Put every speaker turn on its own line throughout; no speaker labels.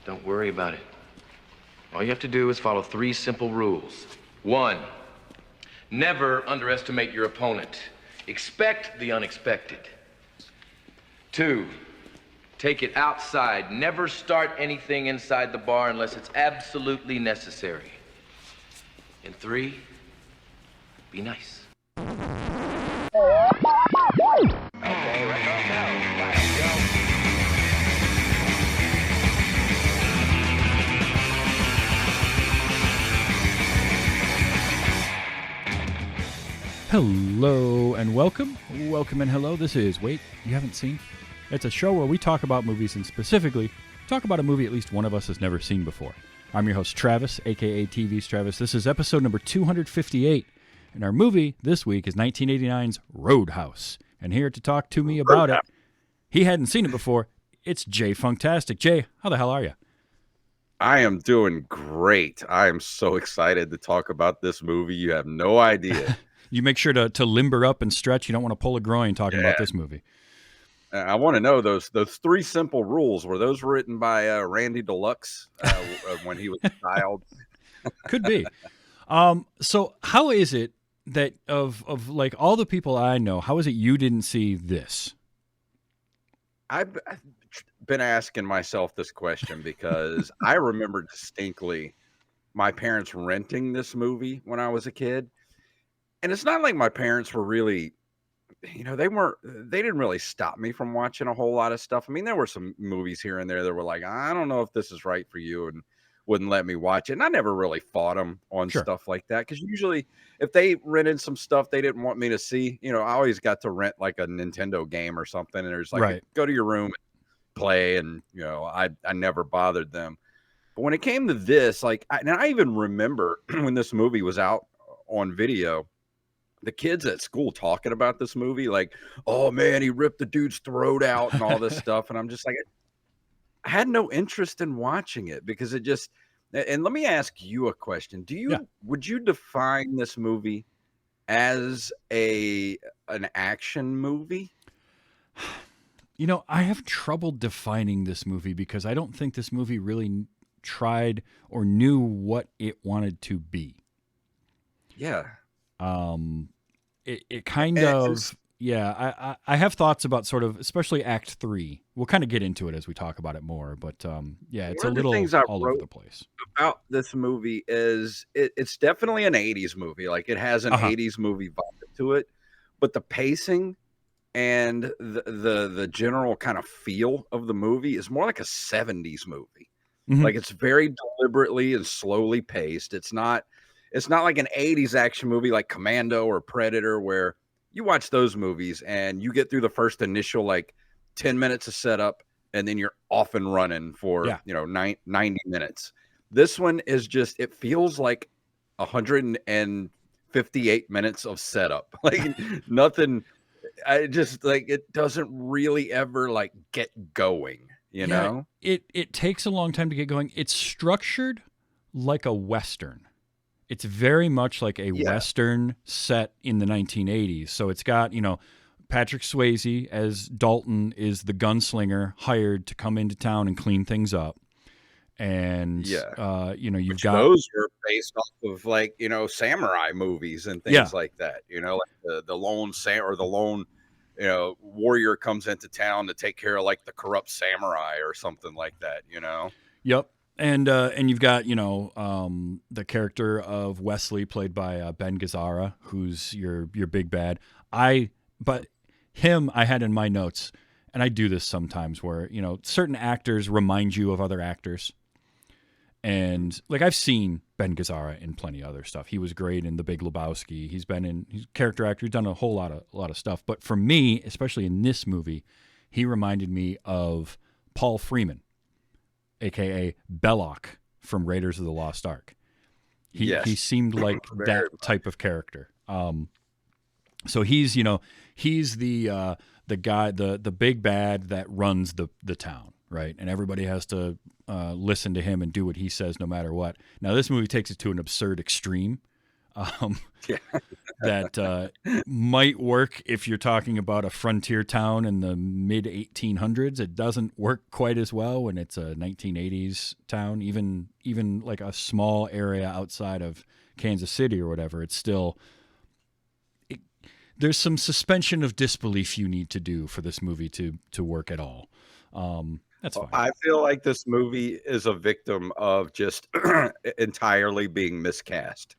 Don't worry about it. All you have to do is follow 3 simple rules. 1, never underestimate your opponent. Expect the unexpected. 2, take it outside. Never start anything inside the bar unless it's absolutely necessary. And 3, be nice.
Okay, right on now. Let's go.
Hello and welcome. Welcome and hello. This is Wait, You Haven't Seen? It's a show where we talk about movies and specifically talk about a movie at least one of us has never seen before. I'm your host, Travis, aka TV's Travis. This is episode number 258. And our movie this week is 1989's Roadhouse. And here to talk to me about it, he hadn't seen it before, it's Jay Funktastic. Jay, how the hell are you?
I am doing great. I am so excited to talk about this movie. You have no idea.
You make sure to limber up and stretch. You don't want to pull a groin talking about this movie.
I want to know those 3 simple rules. Were those written by Randy Deluxe when he was a child?
Could be. So how is it that of like all the people I know, how is it you didn't see this?
I've been asking myself this question because I remember distinctly my parents renting this movie when I was a kid. And it's not like my parents were really, they didn't really stop me from watching a whole lot of stuff. I mean, there were some movies here and there that were like, I don't know if this is right for you, and wouldn't let me watch it. And I never really fought them on stuff like that. Because usually if they rented some stuff they didn't want me to see, I always got to rent like a Nintendo game or something. And there's like, go to your room and play. And, I never bothered them. But when it came to this, I even remember when this movie was out on video, the kids at school talking about this movie, like, oh man, he ripped the dude's throat out and all this stuff. And I'm just like, I had no interest in watching it because it just, and let me ask you a question. Would you define this movie as an action movie?
I have trouble defining this movie because I don't think this movie really tried or knew what it wanted to be.
Yeah.
It kind of, I have thoughts about sort of, especially Act 3. We'll kind of get into it as we talk about it more, but it's a little all over the place.
About this movie is it's definitely an 80s movie. Like it has an 80s movie vibe to it, but the pacing and the general kind of feel of the movie is more like a 70s movie. Mm-hmm. Like it's very deliberately and slowly paced. It's not like an 80s action movie like Commando or Predator where you watch those movies and you get through the first initial like 10 minutes of setup and then you're off and running for 90 minutes. This one is just, it feels like 158 minutes of setup. Like nothing, I just like, it doesn't really ever like get going, you know?
It takes a long time to get going. It's structured like a Western. It's very much like a Western set in the 1980s. So it's got, Patrick Swayze as Dalton is the gunslinger hired to come into town and clean things up. And, you've got...
Those are based off of like, samurai movies and things like that. Like the lone warrior comes into town to take care of like the corrupt samurai or something like that,
Yep. And you've got, the character of Wesley played by Ben Gazzara, who's your big bad. But him I had in my notes, and I do this sometimes where, certain actors remind you of other actors. And like I've seen Ben Gazzara in plenty of other stuff. He was great in The Big Lebowski. He's a character actor. He's done a whole lot of stuff. But for me, especially in this movie, he reminded me of Paul Freeman, a.k.a. Belloc from Raiders of the Lost Ark. He seemed like that type of character. So he's the guy, the big bad that runs the town, right? And everybody has to listen to him and do what he says no matter what. Now, this movie takes it to an absurd extreme. that might work if you're talking about a frontier town in the mid 1800s. It doesn't work quite as well when it's a 1980s town, even like a small area outside of Kansas City or whatever. It's still there's some suspension of disbelief you need to do for this movie to work at all. That's fine.
I feel like this movie is a victim of just entirely being miscast.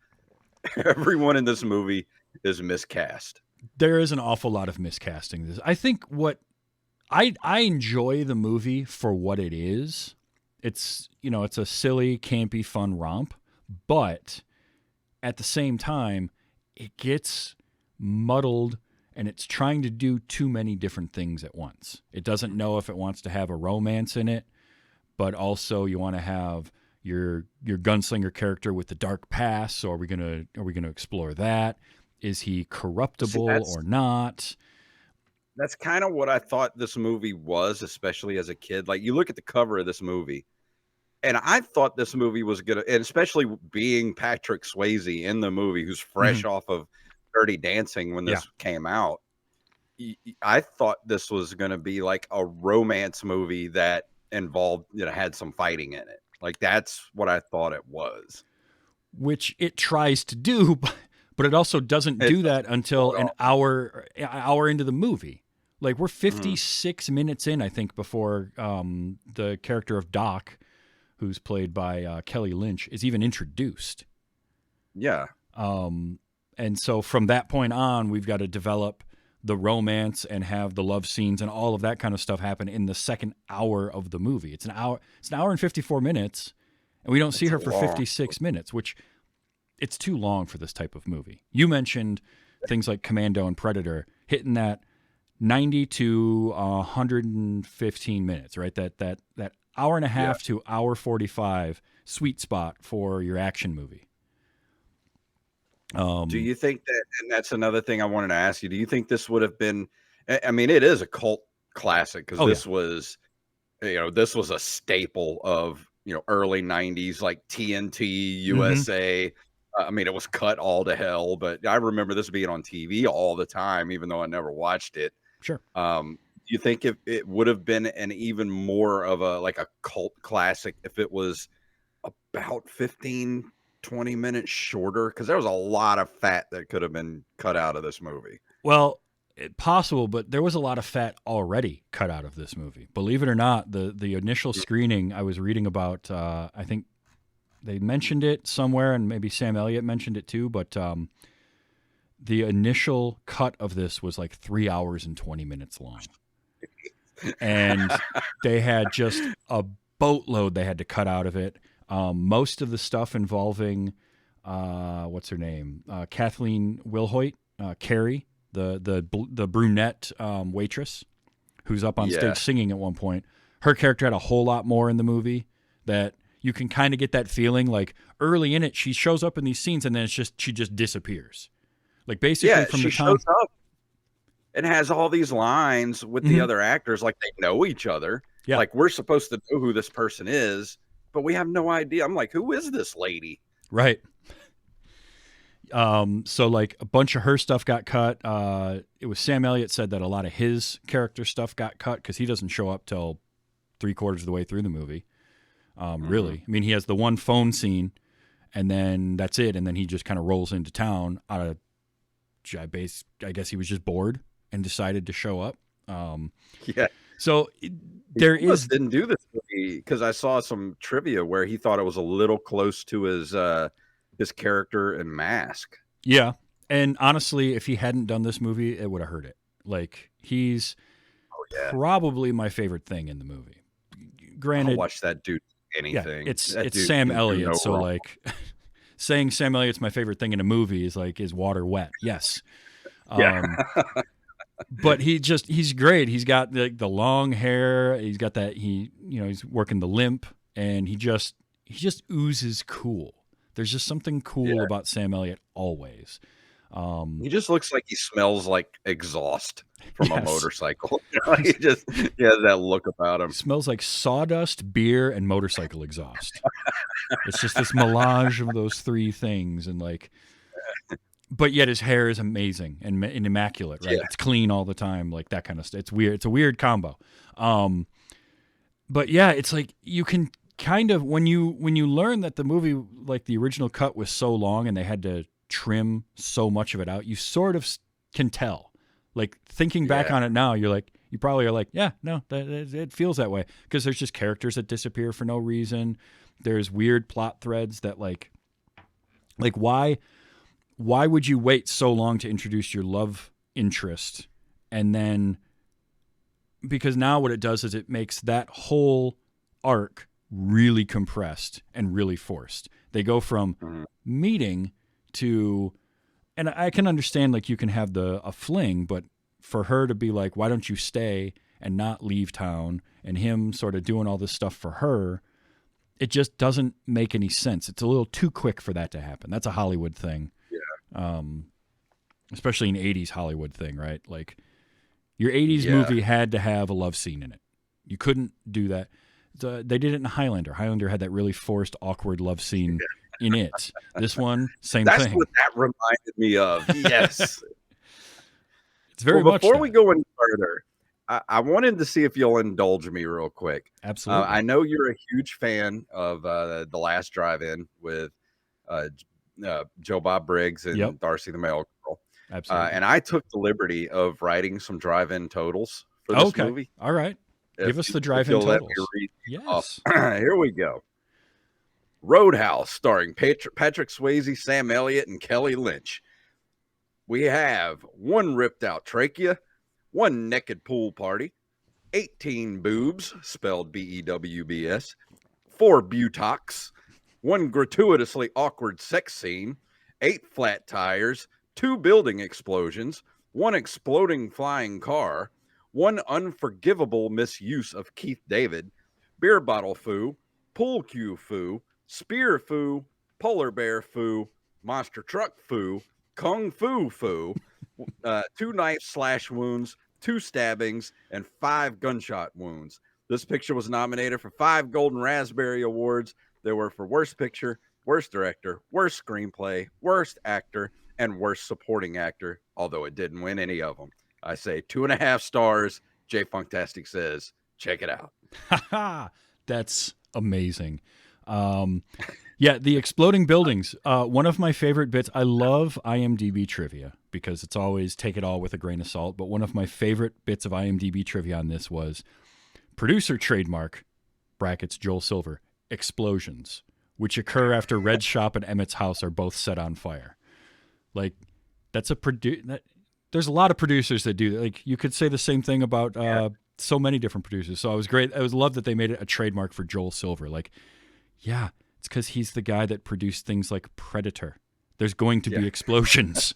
Everyone in this movie is miscast.
There is an awful lot of miscasting. I think what I enjoy the movie for what it is. It's it's a silly, campy, fun romp, but at the same time, it gets muddled and it's trying to do too many different things at once. It doesn't know if it wants to have a romance in it, but also you want to have your gunslinger character with the dark past. So are we gonna explore that? Is he corruptible or not?
That's kind of what I thought this movie was, especially as a kid. Like, you look at the cover of this movie, and I thought this movie was gonna, and especially being Patrick Swayze in the movie, who's fresh off of Dirty Dancing when this came out. I thought this was going to be like a romance movie that involved, had some fighting in it. Like, that's what I thought it was.
Which it tries to do, but it also doesn't do that until an hour into the movie. Like, we're 56 minutes in, I think, before the character of Doc, who's played by Kelly Lynch, is even introduced.
Yeah.
And so from that point on, we've got to develop the romance and have the love scenes and all of that kind of stuff happen in the second hour of the movie. It's an hour and 54 minutes, and we don't see her for 56 minutes, which it's too long for this type of movie. You mentioned things like Commando and Predator hitting that 90 to 115 minutes, right? That hour and a half to hour 45 sweet spot for your action movie.
Do you think that, and that's another thing I wanted to ask you, do you think this would have been, I mean, it is a cult classic because this was a staple of, early 90s, like TNT, USA. I mean, it was cut all to hell, but I remember this being on TV all the time, even though I never watched it.
Sure.
Do you think if it would have been an even more of a cult classic if it was about 20 minutes shorter? Because there was a lot of fat that could have been cut out of this movie.
Well, possible, but there was a lot of fat already cut out of this movie. Believe it or not, the initial screening I was reading about, I think they mentioned it somewhere, and maybe Sam Elliott mentioned it too, but the initial cut of this was like 3 hours and 20 minutes long. And they had just a boatload they had to cut out of it. Most of the stuff involving, what's her name? Kathleen Wilhoit, Carrie, the brunette waitress who's up on stage singing at one point. Her character had a whole lot more in the movie that you can kind of get that feeling like early in it, she shows up in these scenes and then she just disappears. Like basically from the time
shows up and has all these lines with the other actors, like they know each other.
Yeah.
Like, we're supposed to know who this person is, but we have no idea. I'm like, who is this lady?
Right. So like a bunch of her stuff got cut. It was Sam Elliott said that a lot of his character stuff got cut because he doesn't show up till 3/4 of the way through the movie. Really. I mean, he has the one phone scene and then that's it. And then he just kind of rolls into town out of, I guess he was just bored and decided to show up. So there is
didn't do this movie because I saw some trivia where he thought it was a little close to his character in Mask.
Yeah, and honestly, if he hadn't done this movie, it would have hurt it. Like, he's probably my favorite thing in the movie. Granted,
I'll watch that dude anything.
Yeah, it's Sam Elliott, so wrong. Like saying Sam Elliott's my favorite thing in a movie is water wet. Yes. But he's great. He's got the long hair. He's got that, he's working the limp, and he just oozes cool. There's just something cool about Sam Elliott always.
He just looks like he smells like exhaust from a motorcycle. He has that look about him.
He smells like sawdust, beer, and motorcycle exhaust. It's just this melange of those three things. And like, but yet his hair is amazing and immaculate, right?
Yeah.
It's clean all the time, like that kind of stuff. It's weird. It's a weird combo. But yeah, it's like you can kind of when you learn that the movie, like the original cut, was so long and they had to trim so much of it out, you sort of can tell. Like thinking back on it now, you probably are like, yeah, no, it feels that way because there's just characters that disappear for no reason. There's weird plot threads that like why would you wait so long to introduce your love interest and then because now what it does is it makes that whole arc really compressed and really forced. They go from meeting to, and I can understand like you can have a fling, but for her to be like, why don't you stay and not leave town, and him sort of doing all this stuff for her, it just doesn't make any sense. It's a little too quick for that to happen. That's a Hollywood thing. Yeah. Especially an 80s Hollywood thing, right? Like your 80s movie had to have a love scene in it. You couldn't do that. They did it in Highlander. Highlander had that really forced, awkward love scene in it. This one, same thing.
That's what that reminded me of. Yes.
It's very much
before
that.
we go any further, I wanted to see if you'll indulge me real quick.
Absolutely.
I know you're a huge fan of The Last Drive-In with Joe Bob Briggs and Darcy the Mail Girl.
Absolutely.
And I took the liberty of writing some drive-in totals for this movie.
All right. Give us the drive-in
you'll let
totals.
me read these
Yes.
off. Here we go. Roadhouse, starring Patrick Swayze, Sam Elliott, and Kelly Lynch. We have 1 ripped out trachea, 1 naked pool party, 18 boobs, spelled B-E-W-B-S, 4 butox, 1 gratuitously awkward sex scene, 8 flat tires, 2 building explosions, 1 exploding flying car, 1 unforgivable misuse of Keith David, beer bottle foo, pool cue foo, spear foo, polar bear foo, monster truck foo, kung fu foo, 2 knife slash wounds, 2 stabbings, and 5 gunshot wounds. This picture was nominated for 5 Golden Raspberry Awards. They were for Worst Picture, Worst Director, Worst Screenplay, Worst Actor, and Worst Supporting Actor, although it didn't win any of them. I say 2.5 stars. Jay Funktastic says, check it out.
That's amazing. Yeah, the exploding buildings. One of my favorite bits. I love IMDb trivia because it's always take it all with a grain of salt. But one of my favorite bits of IMDb trivia on this was producer trademark, brackets Joel Silver, explosions, which occur after Red's shop and Emmett's house are both set on fire. Like, that's there's a lot of producers that do that. Like, you could say the same thing about so many different producers. So I was loved that they made it a trademark for Joel Silver. Like, yeah, it's because he's the guy that produced things like Predator. There's going to be explosions.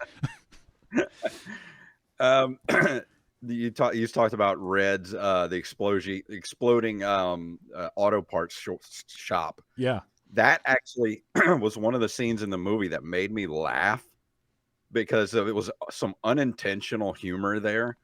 You talked about Red's the exploding auto parts shop.
Yeah,
that actually was one of the scenes in the movie that made me laugh because it was some unintentional humor there,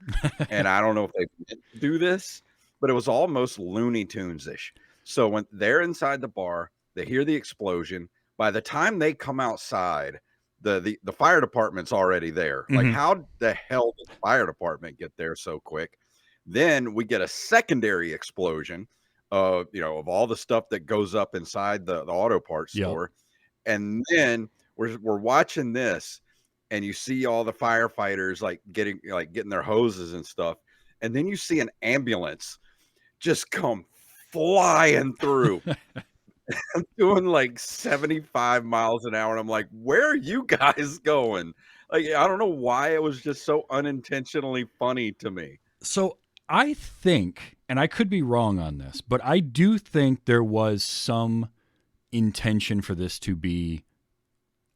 and I don't know if they meant to do this, but it was almost Looney Tunes-ish. So when they're inside the bar, they hear the explosion. By the time they come outside, the fire department's already there.
Mm-hmm.
Like, how the hell did the fire department get there so quick? Then we get a secondary explosion of all the stuff that goes up inside the auto parts store. And then we're watching this, and you see all the firefighters getting their hoses and stuff. And then you see an ambulance just come flying through. I'm doing like 75 miles an hour. And I'm like, where are you guys going? Like, I don't know why it was just so unintentionally funny to me.
So I think, and I could be wrong on this, but I do think there was some intention for this to be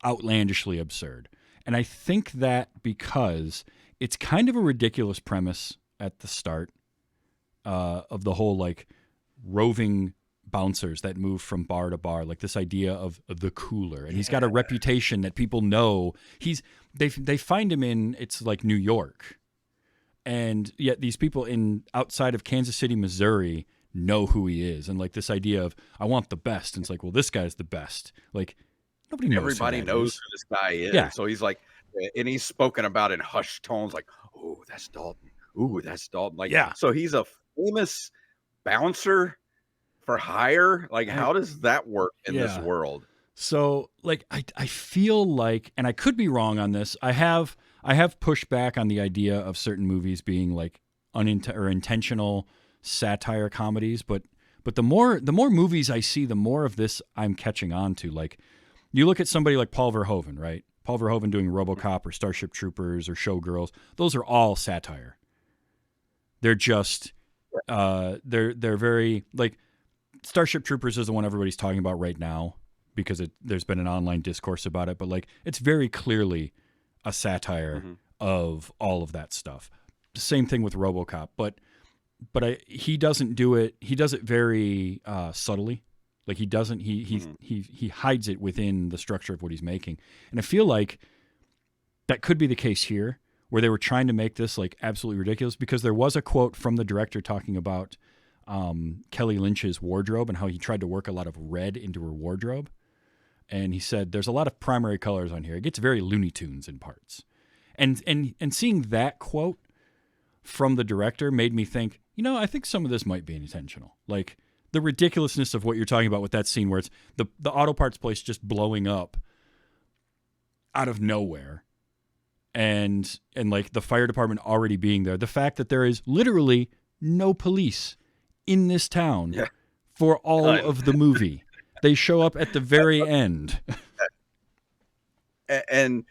outlandishly absurd. And I think that because it's kind of a ridiculous premise at the start of the whole like roving bouncers that move from bar to bar, like this idea of the cooler, and he's got a reputation that people know. They find him in, it's like New York, and yet these people outside of Kansas City, Missouri, know who he is, and like this idea of I want the best, and it's like, well, this guy's the best. Like, nobody knows.
Everybody knows who this guy is.
Yeah.
So he's like, and he's spoken about in hushed tones, like, "Oh, that's Dalton. Ooh, that's Dalton." Like,
Yeah.
so he's a famous bouncer for hire. Like,
I-
how does that work in this
Yeah.
world?
So like I feel like, and I could be wrong on this. I have pushed back on the idea of certain movies being like intentional satire comedies, but the more movies I see, the more of this I'm catching on to. Like, you look at somebody like Paul Verhoeven, right? Paul Verhoeven doing RoboCop or Starship Troopers or Showgirls. Those are all satire. They're just they're very like Starship Troopers is the one everybody's talking about right now because there's been an online discourse about it, but like it's very clearly a satire of all of that stuff. Same thing with RoboCop, but he doesn't do it. He does it very subtly. Like he doesn't. He hides it within the structure of what he's making. And I feel like that could be the case here, where they were trying to make this like absolutely ridiculous. Because there was a quote from the director talking about Kelly Lynch's wardrobe and how he tried to work a lot of red into her wardrobe. And he said, "There's a lot of primary colors on here. It gets very Looney Tunes in parts." And seeing that quote from the director made me think, I think some of this might be intentional. Like the ridiculousness of what you're talking about with that scene where it's the auto parts place just blowing up out of nowhere, and like the fire department already being there. The fact that there is literally no police in this town for all of the movie. They show up at the very end.
And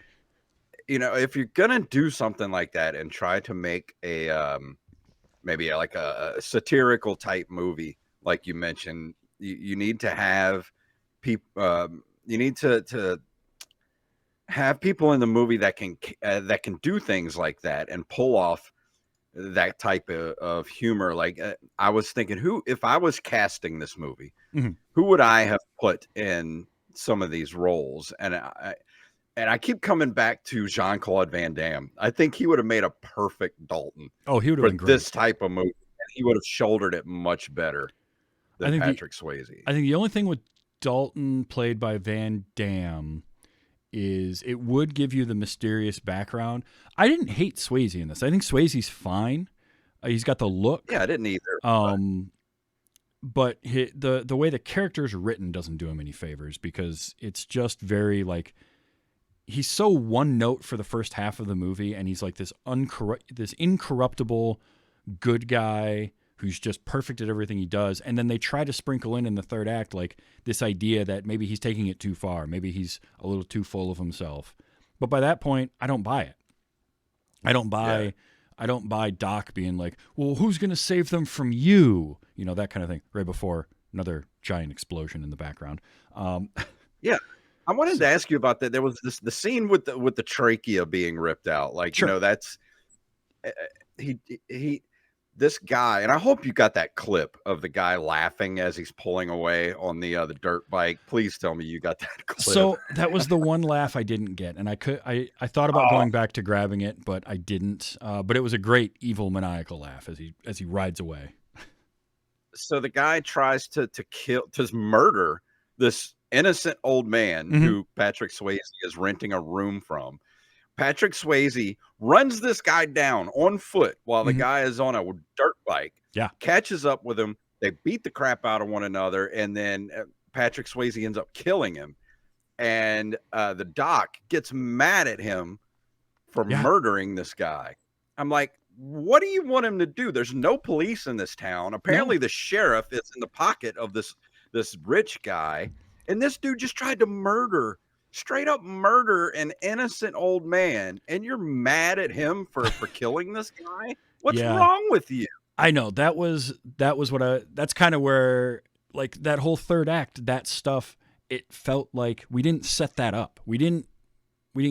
if you're gonna do something like that and try to make a maybe like a satirical type movie, like you mentioned, you need to have people. You need to have people in the movie that can do things like that and pull off that type of humor. Like I was thinking, if I was casting this movie, who would I have put in some of these roles? And I keep coming back to Jean-Claude Van Damme. I think he would have made a perfect Dalton.
Oh, he would have
for
been great.
this type of movie. And he would have shouldered it much better than Patrick Swayze.
I think the only thing with Dalton played by Van Damme is it would give you the mysterious background. I didn't hate Swayze in this. I think Swayze's fine. He's got the look.
Yeah, I didn't either.
But the way the character's written doesn't do him any favors because it's just very like he's so one note for the first half of the movie, and he's like this incorruptible good guy who's just perfect at everything he does. And then they try to sprinkle in the third act like this idea that maybe he's taking it too far, maybe he's a little too full of himself. But by that point, I don't buy it. I don't buy Doc being like, "Well, who's going to save them from you?" That kind of thing. Right before another giant explosion in the background.
Yeah. I wanted to ask you about that. There was the scene with the trachea being ripped out. Like,
sure.
That's this guy, and I hope you got that clip of the guy laughing as he's pulling away on the dirt bike. Please tell me you got that clip.
So that was the one laugh I didn't get, and I thought about going back to grabbing it, but I didn't. But it was a great evil maniacal laugh as he rides away.
So the guy tries to murder this innocent old man who Patrick Swayze is renting a room from. Patrick Swayze runs this guy down on foot while the guy is on a dirt bike.
Yeah.
Catches up with him. They beat the crap out of one another. And then Patrick Swayze ends up killing him. And the doc gets mad at him for murdering this guy. I'm like, what do you want him to do? There's no police in this town. Apparently the sheriff is in the pocket of this rich guy. And this dude just tried to straight up murder an innocent old man, and you're mad at him for killing this guy? What's wrong with you?
I know that was that's kind of where like that whole third act, that stuff, it felt like we didn't set that up. We didn't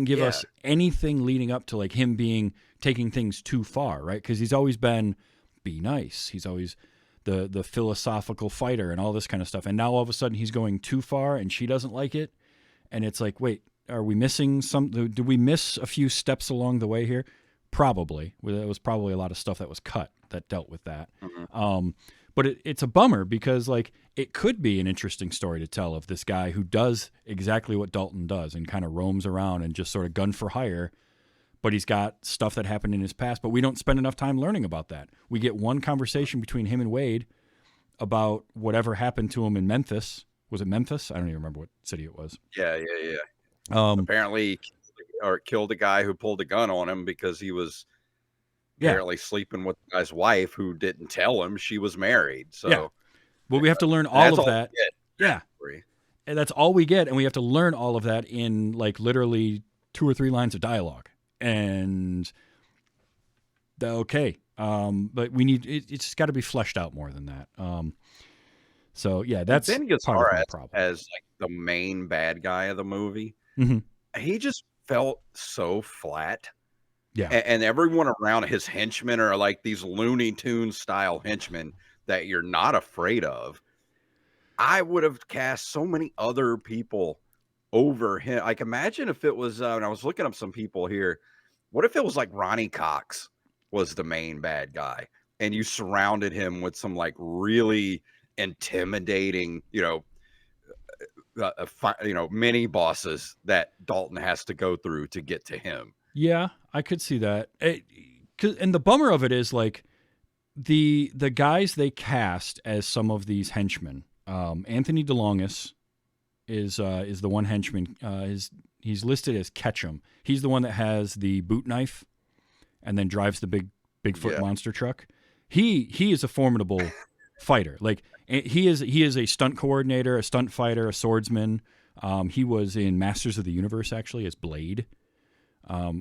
give us anything leading up to like him taking things too far, right? Because he's always been be nice. He's always the philosophical fighter and all this kind of stuff. And now all of a sudden he's going too far and she doesn't like it. And it's like, wait, are we missing did we miss a few steps along the way here? Probably. There was probably a lot of stuff that was cut that dealt with that. But it's a bummer because like it could be an interesting story to tell of this guy who does exactly what Dalton does and kind of roams around and just sort of gun for hire but he's got stuff that happened in his past, but we don't spend enough time learning about that. We get one conversation between him and Wade about whatever happened to him in Memphis. Was it Memphis? I don't even remember what city it was.
Yeah. Apparently, killed a guy who pulled a gun on him because he was apparently sleeping with the guy's wife, who didn't tell him she was married. So,
well, we have to learn all of that.
Yeah.
And that's all we get, and we have to learn all of that in like literally 2 or 3 lines of dialogue. And but we need it's got to be fleshed out more than that. So yeah, that's
Ben
part of my
Gazzara
problem.
as like the main bad guy of the movie.
Mhm.
He just felt so flat.
Yeah.
And everyone around his henchmen are like these Looney Tunes style henchmen that you're not afraid of. I would have cast so many other people over him. Like, imagine if it was, and I was looking up some people here. What if it was like Ronnie Cox was the main bad guy, and you surrounded him with some like really intimidating, mini bosses that Dalton has to go through to get to him.
Yeah, I could see that. And the bummer of it is like the guys they cast as some of these henchmen. Anthony DeLongis is the one henchman. He's listed as Ketchum. He's the one that has the boot knife and then drives the Bigfoot monster truck. He is a formidable fighter. Like he is a stunt coordinator, a stunt fighter, a swordsman. He was in Masters of the Universe actually as Blade. A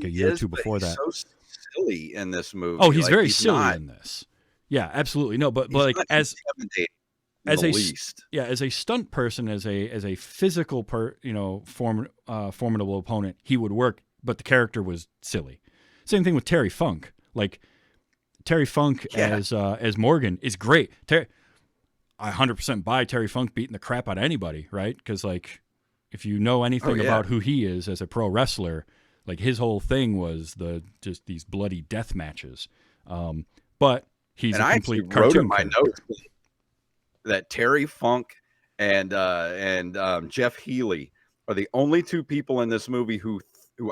year or two before that.
So silly in this movie.
Oh, he's very silly in this. Yeah, absolutely. No, but like as a stunt person, as a physical formidable opponent, he would work, but the character was silly. Same thing with Terry Funk. Like Terry Funk as Morgan is great. I 100% buy Terry Funk beating the crap out of anybody, right? Because like if you know anything about who he is as a pro wrestler, like his whole thing was just these bloody death matches. But he's a complete cartoon.
Wrote in my notes that Terry Funk and Jeff Healey are the only 2 people in this movie who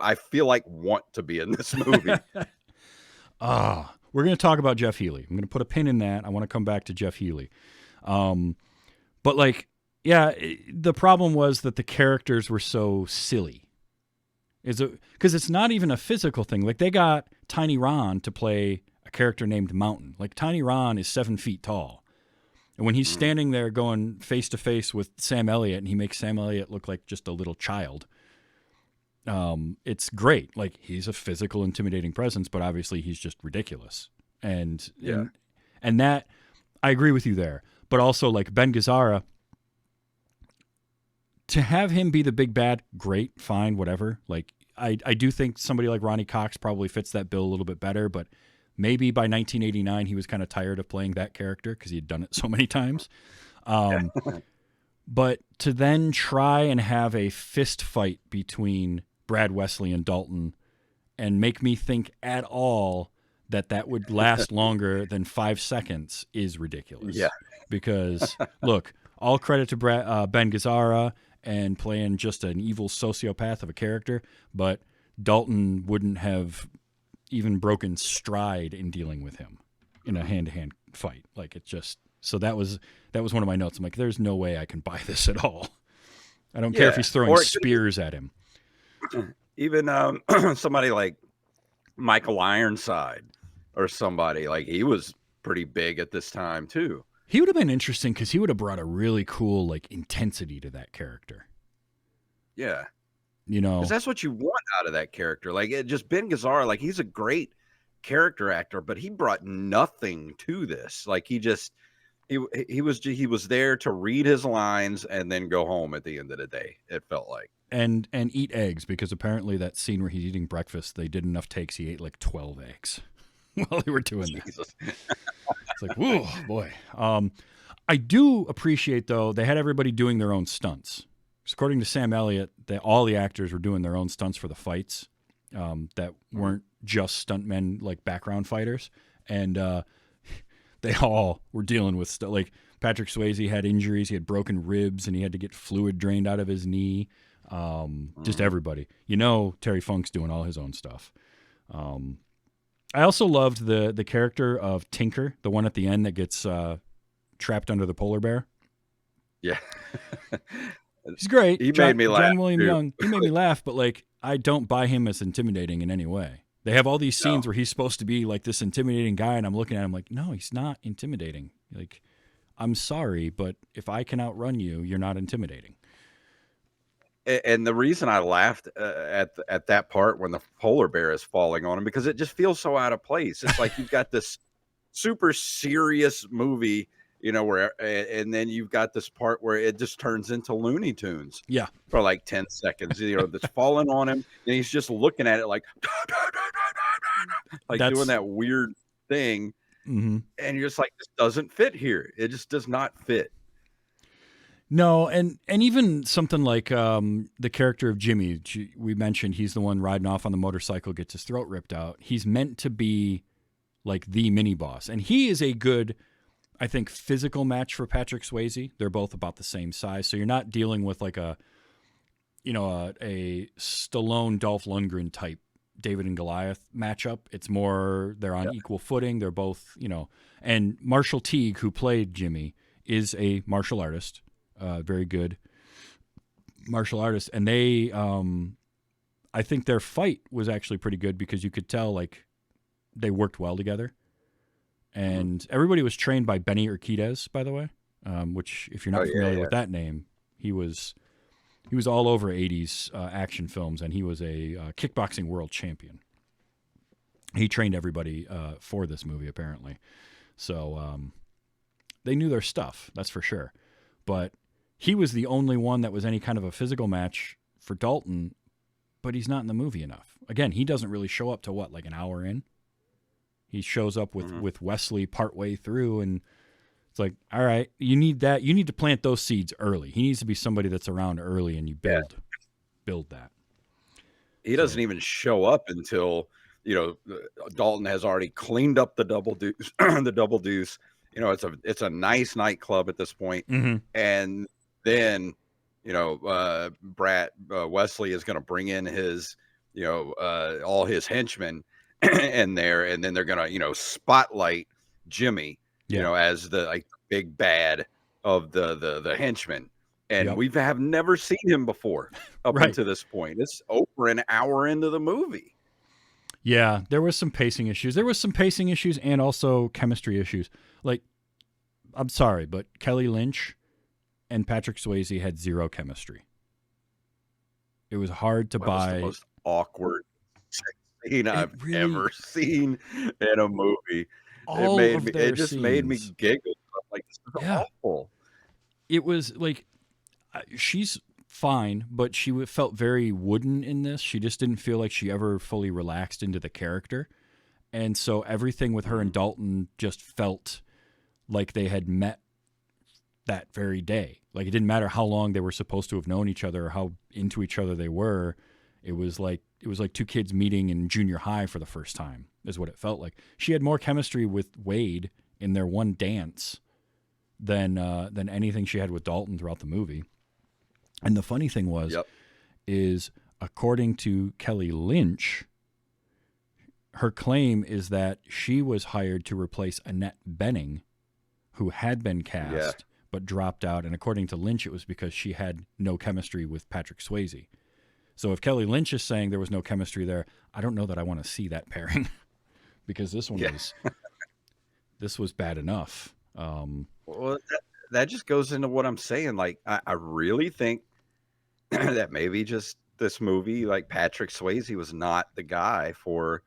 I feel like want to be in this movie.
We're going to talk about Jeff Healey. I'm going to put a pin in that. I want to come back to Jeff Healey. But like, yeah, the problem was that the characters were so silly. Because it's not even a physical thing. Like they got Tiny Ron to play a character named Mountain. Like Tiny Ron is 7 feet tall. And when he's standing there going face to face with Sam Elliott and he makes Sam Elliott look like just a little child, it's great. Like he's a physical intimidating presence, but obviously he's just ridiculous. And that I agree with you there. But also like Ben Gazzara, to have him be the big bad, great, fine, whatever. Like I do think somebody like Ronnie Cox probably fits that bill a little bit better, but maybe by 1989 he was kind of tired of playing that character because he had done it so many times. But to then try and have a fist fight between Brad Wesley and Dalton and make me think at all that would last longer than 5 seconds is ridiculous.
Yeah.
Because look, all credit to Ben Gazzara and playing just an evil sociopath of a character, but Dalton wouldn't have even broken stride in dealing with him in a hand-to-hand fight. Like it just, so that was one of my notes. I'm like, there's no way I can buy this at all. I don't care if he's throwing spears at him.
Even somebody like Michael Ironside or somebody, like he was pretty big at this time too.
He would have been interesting because he would have brought a really cool like intensity to that character.
Yeah.
Because
that's what you want out of that character. Like Ben Gazzara, like he's a great character actor, but he brought nothing to this. Like he was there to read his lines and then go home at the end of the day. It felt like
and eat eggs, because apparently that scene where he's eating breakfast, they did enough takes. He ate like 12 eggs while they were doing that. It's like, whoa, boy. I do appreciate though they had everybody doing their own stunts. According to Sam Elliott, all the actors were doing their own stunts for the fights that weren't just stuntmen, like background fighters. And they all were dealing with stuff. Like Patrick Swayze had injuries. He had broken ribs, and he had to get fluid drained out of his knee. Just everybody. Terry Funk's doing all his own stuff. I also loved the character of Tinker, the one at the end that gets trapped under the polar bear.
Yeah.
He's great.
He made me laugh,
John William
too.
Young. He made me laugh, but like I don't buy him as intimidating in any way. They have all these scenes where he's supposed to be like this intimidating guy, and I'm looking at him like, no, he's not intimidating. Like, I'm sorry, but if I can outrun you, you're not intimidating.
And the reason I laughed at that part when the polar bear is falling on him, because it just feels so out of place. It's like you've got this super serious movie, where, and then you've got this part where it just turns into Looney Tunes.
Yeah.
For like 10 seconds, that's falling on him, and he's just looking at it like, doing that weird thing.
Mm-hmm.
And you're just like, this doesn't fit here. It just does not fit.
No, and even something like the character of Jimmy, we mentioned he's the one riding off on the motorcycle, gets his throat ripped out. He's meant to be like the mini boss, and he is a good, I think, physical match for Patrick Swayze. They're both about the same size, so you're not dealing with like a Stallone Dolph Lundgren type David and Goliath matchup. It's more they're on equal footing. They're both, and Marshall Teague, who played Jimmy, is a martial artist. Very good martial artist, and they I think their fight was actually pretty good because you could tell like they worked well together, and everybody was trained by Benny Urquidez, by the way, which if you're not familiar with that name, he was all over 80s action films, and he was a kickboxing world champion. He trained everybody for this movie apparently, so they knew their stuff, that's for sure. But he was the only one that was any kind of a physical match for Dalton, but he's not in the movie enough. Again, he doesn't really show up to like an hour in. He shows up with Wesley partway through, and it's like, all right, you need that. You need to plant those seeds early. He needs to be somebody that's around early, and you build that.
He doesn't even show up until, Dalton has already cleaned up the double deuce, the double deuce. It's a nice nightclub at this point.
Mm-hmm.
And then, Wesley is going to bring in his, all his henchmen in there, and then they're going to, spotlight Jimmy, as the like big bad of the henchmen. And we have never seen him before up until this point. It's over an hour into the movie.
Yeah, there was some pacing issues. And also chemistry issues. Like, I'm sorry, but Kelly Lynch and Patrick Swayze had zero chemistry. It was hard to buy.
The most awkward scene I've ever seen in a movie. It just made me giggle. I'm like, this is awful.
It was like, she's fine, but she felt very wooden in this. She just didn't feel like she ever fully relaxed into the character. And so everything with her and Dalton just felt like they had met that very day. Like it didn't matter how long they were supposed to have known each other or how into each other they were. It was like two kids meeting in junior high for the first time is what it felt like. She had more chemistry with Wade in their one dance than anything she had with Dalton throughout the movie. And the funny thing is according to Kelly Lynch, her claim is that she was hired to replace Annette Bening, who had been cast but dropped out. And according to Lynch, it was because she had no chemistry with Patrick Swayze. So if Kelly Lynch is saying there was no chemistry there, I don't know that I want to see that pairing because this one this was bad enough.
Well, that just goes into what I'm saying. Like, I really think that maybe just this movie, like Patrick Swayze was not the guy for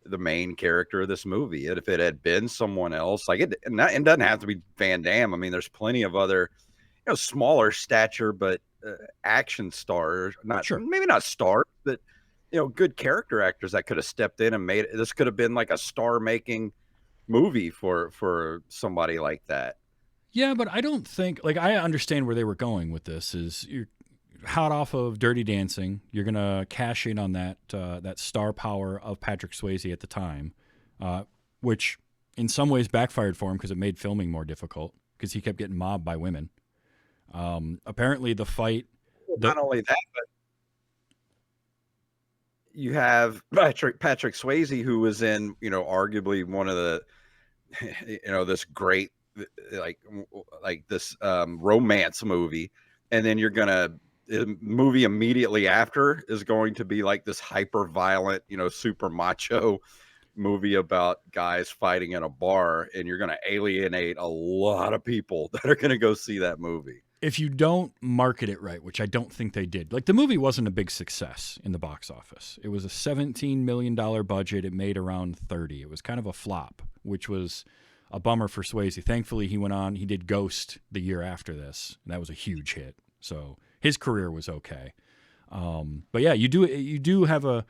the main character of this movie. If it had been someone else, like it doesn't have to be Van Damme. I mean, there's plenty of other, smaller stature, but action stars, maybe not stars, but, good character actors that could have stepped in and made it. This could have been like a star making movie for somebody like that.
Yeah, but I don't think, like, I understand where they were going with this is you're hot off of Dirty Dancing. You're going to cash in on that star power of Patrick Swayze at the time, which in some ways backfired for him because it made filming more difficult because he kept getting mobbed by women. Apparently the fight...
Not only that, but you have Patrick Swayze, who was in, arguably one of the, this great, like this romance movie, and then the movie immediately after is going to be like this hyper violent, super macho movie about guys fighting in a bar, and you're going to alienate a lot of people that are going to go see that movie.
If you don't market it right, which I don't think they did, like the movie wasn't a big success in the box office. It was a $17 million budget. It made around 30. It was kind of a flop, which was a bummer for Swayze. Thankfully, he did Ghost the year after this, and that was a huge hit. So his career was okay. But yeah, you do have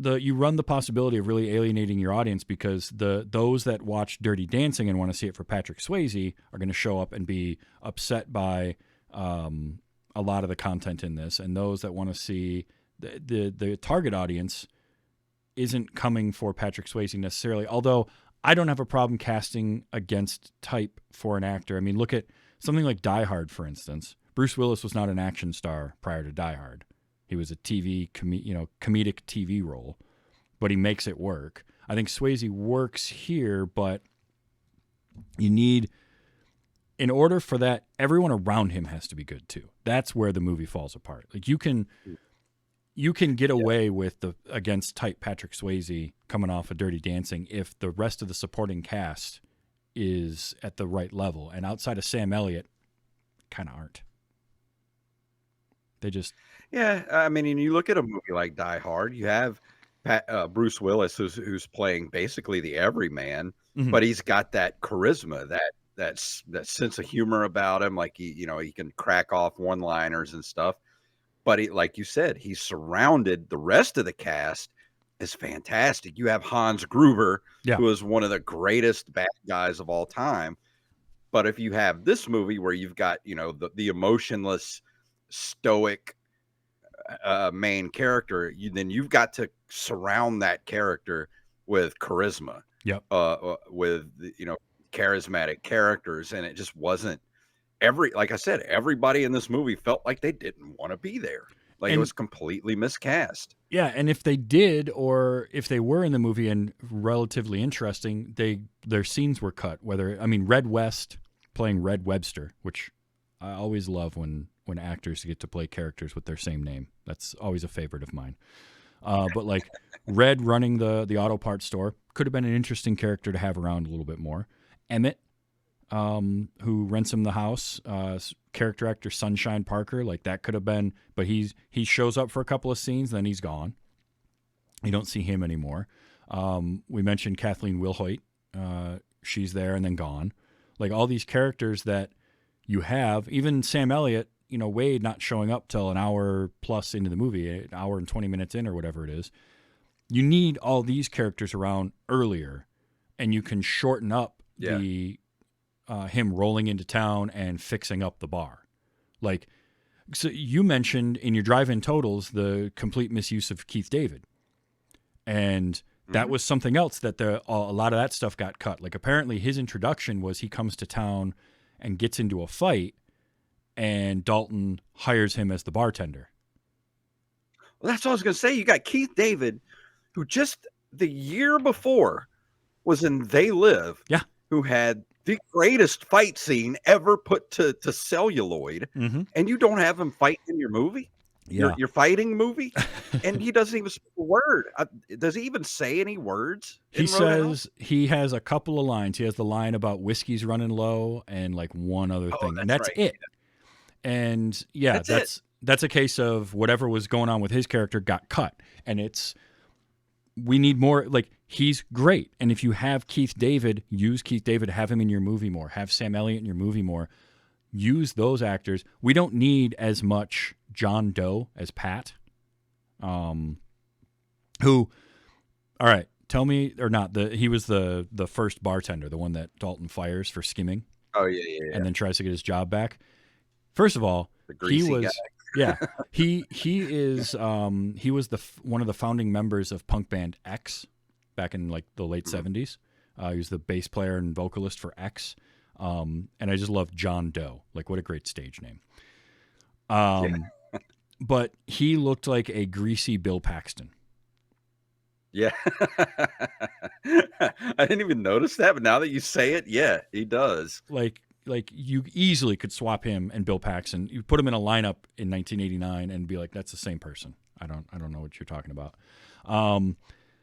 you run the possibility of really alienating your audience, because those that watch Dirty Dancing and want to see it for Patrick Swayze are going to show up and be upset by a lot of the content in this, and those that want to see the target audience isn't coming for Patrick Swayze necessarily. Although I don't have a problem casting against type for an actor. I mean, look at something like Die Hard, for instance. Bruce Willis was not an action star prior to Die Hard. He was a comedic TV role, but he makes it work. I think Swayze works here, but in order for that, everyone around him has to be good too. That's where the movie falls apart. Like you can get away with against type Patrick Swayze coming off of Dirty Dancing if the rest of the supporting cast is at the right level, and outside of Sam Elliott, kind of aren't. They just.
Yeah, I mean, and you look at a movie like Die Hard, you have Bruce Willis, who's playing basically the everyman, but he's got that charisma, that sense of humor about him. Like he can crack off one-liners and stuff. But like you said, he's surrounded. The rest of the cast is fantastic. You have Hans Gruber, who is one of the greatest bad guys of all time. But if you have this movie where you've got the emotionless, stoic main character, then you've got to surround that character with charisma, with charismatic characters, and it just wasn't. Like I said, everybody in this movie felt like they didn't want to be there. Like it was completely miscast.
Yeah, and if they did, or if they were in the movie and relatively interesting, their scenes were cut. Red West playing Red Webster, which I always love when actors get to play characters with their same name. That's always a favorite of mine. But like Red running the auto parts store could have been an interesting character to have around a little bit more. Emmett, who rents him the house, character actor Sunshine Parker, like that could have been, but he shows up for a couple of scenes, then he's gone. You don't see him anymore. We mentioned Kathleen Wilhoit. She's there and then gone. Like all these characters that you have, even Sam Elliott, Wade not showing up till an hour plus into the movie, an hour and 20 minutes in or whatever it is. You need all these characters around earlier, and you can shorten up him rolling into town and fixing up the bar. Like, so you mentioned in your drive-in totals the complete misuse of Keith David, and that was something else that a lot of that stuff got cut. Like apparently his introduction was he comes to town and gets into a fight, and Dalton hires him as the bartender.
Well, that's what I was going to say. You got Keith David, who just the year before was in They Live, who had the greatest fight scene ever put to celluloid, and you don't have him fight in your movie? Your fighting movie? And he doesn't even speak a word. Does he even say any words?
He says he has a couple of lines. He has the line about whiskey's running low and like one other thing, and that's it. And that's a case of whatever was going on with his character got cut, and we need more. Like he's great, and if you have Keith David, use Keith David, have him in your movie more, have Sam Elliott in your movie more, use those actors. We don't need as much John Doe as Pat, who, all right, tell me or not, he was the first bartender, the one that Dalton fires for skimming.
Oh yeah.
And then tries to get his job back. First of all, he was guy. he is he was one of the founding members of punk band X back in like the late 70s. He was the bass player and vocalist for X. And I just love John Doe. Like what a great stage name. but he looked like a greasy Bill Paxton.
Yeah. I didn't even notice that, but now that you say it, yeah, he does.
Like you easily could swap him and Bill Paxton. You put him in a lineup in 1989 and be like, that's the same person. I don't know what you're talking about.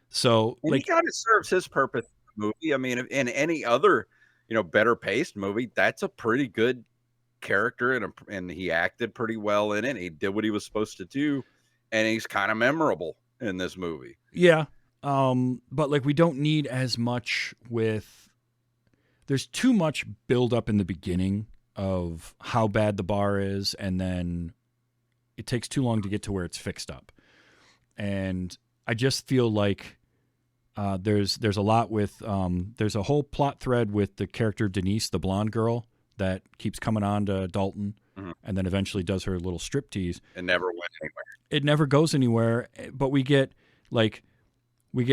So
And
like,
he kind of serves his purpose in the movie. I mean, in any other, better paced movie, that's a pretty good character, and he acted pretty well in it. He did what he was supposed to do, and he's kind of memorable in this movie.
yeah. But like, we don't need as much there's too much build up in the beginning of how bad the bar is, and then it takes too long to get to where it's fixed up. And I just feel like there's a lot with there's a whole plot thread with the character Denise, the blonde girl that keeps coming on to Dalton, and then eventually does her little striptease.
It never went anywhere.
It never goes anywhere, but we get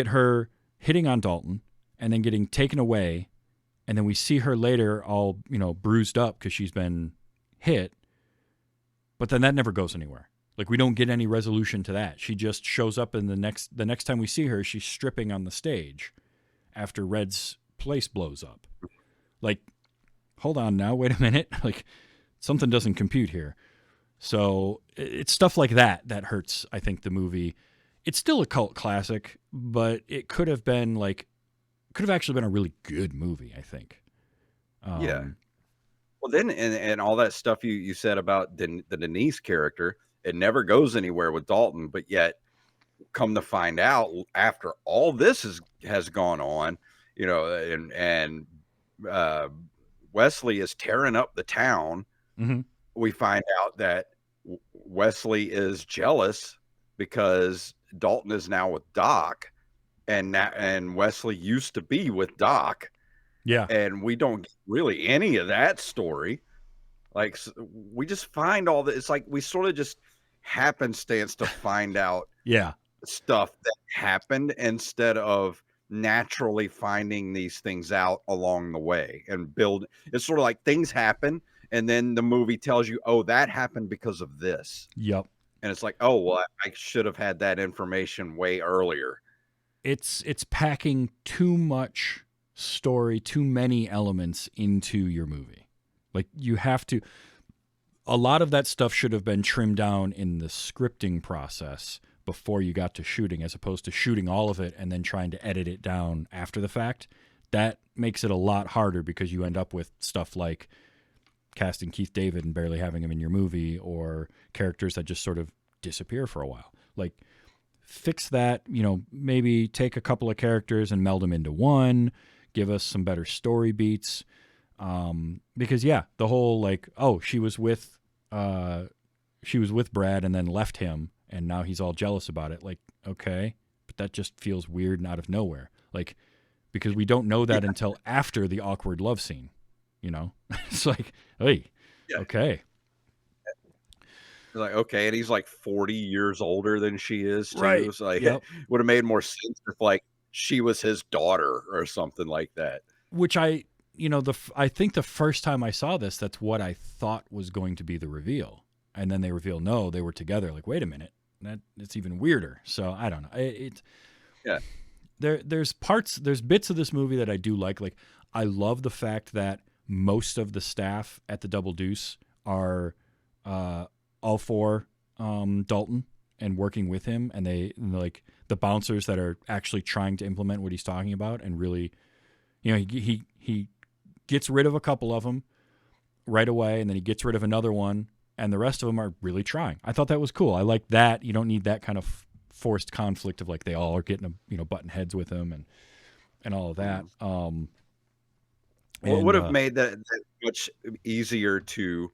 her hitting on Dalton and then getting taken away, and then we see her later all, bruised up because she's been hit, but then that never goes anywhere. Like, we don't get any resolution to that. She just shows up, and the next time we see her, she's stripping on the stage after Red's place blows up. Like, hold on now, wait a minute. Like, something doesn't compute here. So it's stuff like that hurts, I think, the movie. It's still a cult classic, but it could have actually been a really good movie, I think.
Yeah. Well, then, and all that stuff you said about the Denise character, it never goes anywhere with Dalton, but yet, come to find out, after all this has gone on, and Wesley is tearing up the town.
Mm-hmm.
We find out that Wesley is jealous because Dalton is now with Doc, and Wesley used to be with Doc.
Yeah.
And we don't get really any of that story. Like, we just find all that. It's like we sort of just happenstance to find out stuff that happened instead of naturally finding these things out along the way and build. It's sort of like things happen, and then the movie tells you, oh, that happened because of this.
Yep.
And it's like, oh, well, I should have had that information way earlier.
It's packing too much story, too many elements into your movie. Like, you have to, a lot of that stuff should have been trimmed down in the scripting process before you got to shooting, as opposed to shooting all of it and then trying to edit it down after the fact. That makes it a lot harder because you end up with stuff like casting Keith David and barely having him in your movie, or characters that just sort of disappear for a while. Like, fix that, maybe take a couple of characters and meld them into one, give us some better story beats. Because the whole like, oh, she was with Brad and then left him, and now he's all jealous about it. Like, okay, but that just feels weird and out of nowhere. Like, because we don't know that until after the awkward love scene, It's like, hey, okay.
Like, okay, and he's like 40 years older than she is too.
Right.
It's like, it would have made more sense if like she was his daughter or something like that.
Which I think the first time I saw this, that's what I thought was going to be the reveal. And then they reveal, no, they were together. Like, wait a minute, it's even weirder. So I don't know. There's bits of this movie that I do like. Like, I love the fact that most of the staff at the Double Deuce are all for Dalton and working with him, and they like the bouncers that are actually trying to implement what he's talking about, and really, he gets rid of a couple of them right away, and then he gets rid of another one, and the rest of them are really trying. I thought that was cool. I like that. You don't need that kind of forced conflict of like they all are getting button heads with him and all of that.
Well, it would have made that much easier to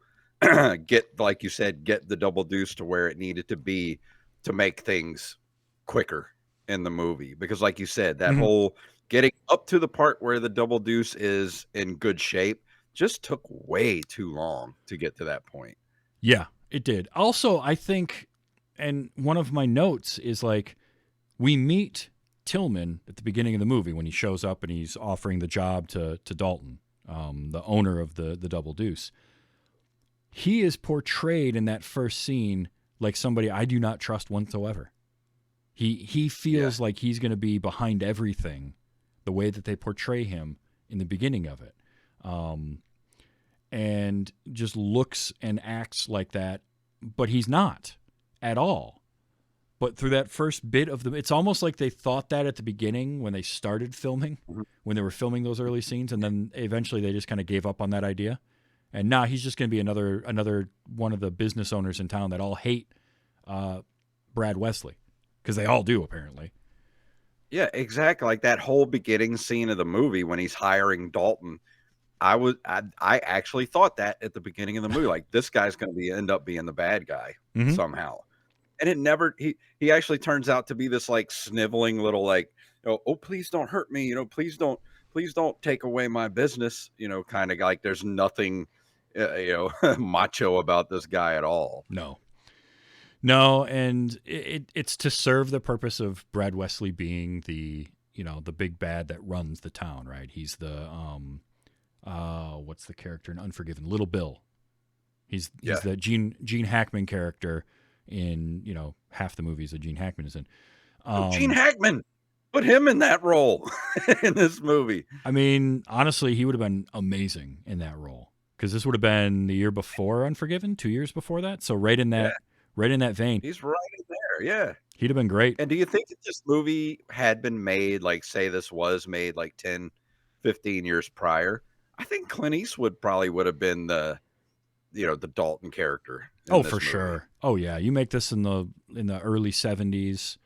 get, like you said, get the Double Deuce to where it needed to be to make things quicker in the movie. Because like you said, that whole getting up to the part where the Double Deuce is in good shape just took way too long to get to that point.
Yeah, it did. Also, I think, and one of my notes is like, we meet Tillman at the beginning of the movie when he shows up and he's offering the job to Dalton, the owner of the Double Deuce. He is portrayed in that first scene like somebody I do not trust whatsoever. He feels like he's going to be behind everything, the way that they portray him in the beginning of it, and just looks and acts like that, but he's not at all. But through that first bit of it's almost like they thought that at the beginning when they started filming, when they were filming those early scenes, and then eventually they just kind of gave up on that idea. And now he's just going to be another one of the business owners in town that all hate Brad Wesley, because they all do apparently.
Yeah, exactly. Like that whole beginning scene of the movie when he's hiring Dalton. I actually thought that at the beginning of the movie, like this guy's going to end up being the bad guy somehow. And it never, he actually turns out to be this like sniveling little like, oh, please don't hurt me. Please don't take away my business. Kind of like there's nothing, macho about this guy at all.
No. And it's to serve the purpose of Brad Wesley being the big bad that runs the town, right? He's the, what's the character in Unforgiven? Little Bill. He's the Gene Hackman character in half the movies that Gene Hackman is in.
Gene Hackman, put him in that role in this movie.
I mean, honestly, he would have been amazing in that role, because this would have been the year before Unforgiven, 2 years before that. So right in that vein,
he's right in there. Yeah,
he'd have been great.
And do you think if this movie had been made, like say this was made like 10, 15 years prior, I think Clint Eastwood probably would have been the Dalton character.
Oh, for sure. Oh yeah. You make this in the early 70s,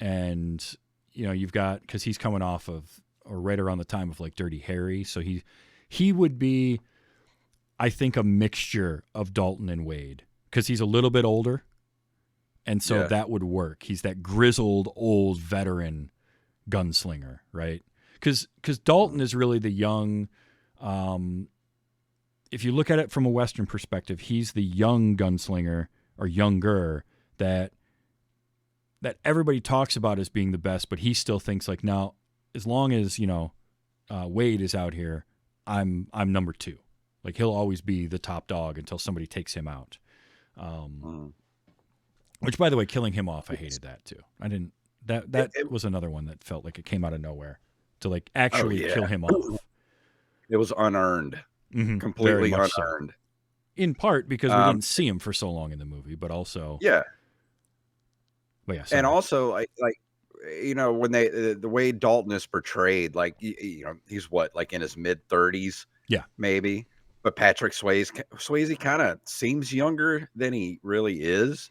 and you've got, because he's coming off of, or right around the time of like Dirty Harry. So he would be, I think, a mixture of Dalton and Wade, because he's a little bit older. And so that would work. He's that grizzled old veteran gunslinger, right? Because Dalton is really the young, if you look at it from a Western perspective, he's the young gunslinger or younger that everybody talks about as being the best, but he still thinks like, now, as long as Wade is out here, I'm number two. Like he'll always be the top dog until somebody takes him out. Which, by the way, killing him off, I hated that too. I didn't. That was another one that felt like it came out of nowhere to like actually kill him off.
It was unearned. Completely unearned.
So. In part because we didn't see him for so long in the movie, but also
and also like when the way Dalton is portrayed, like he's what, like in his mid 30s, maybe, but Patrick Swayze kind of seems younger than he really is.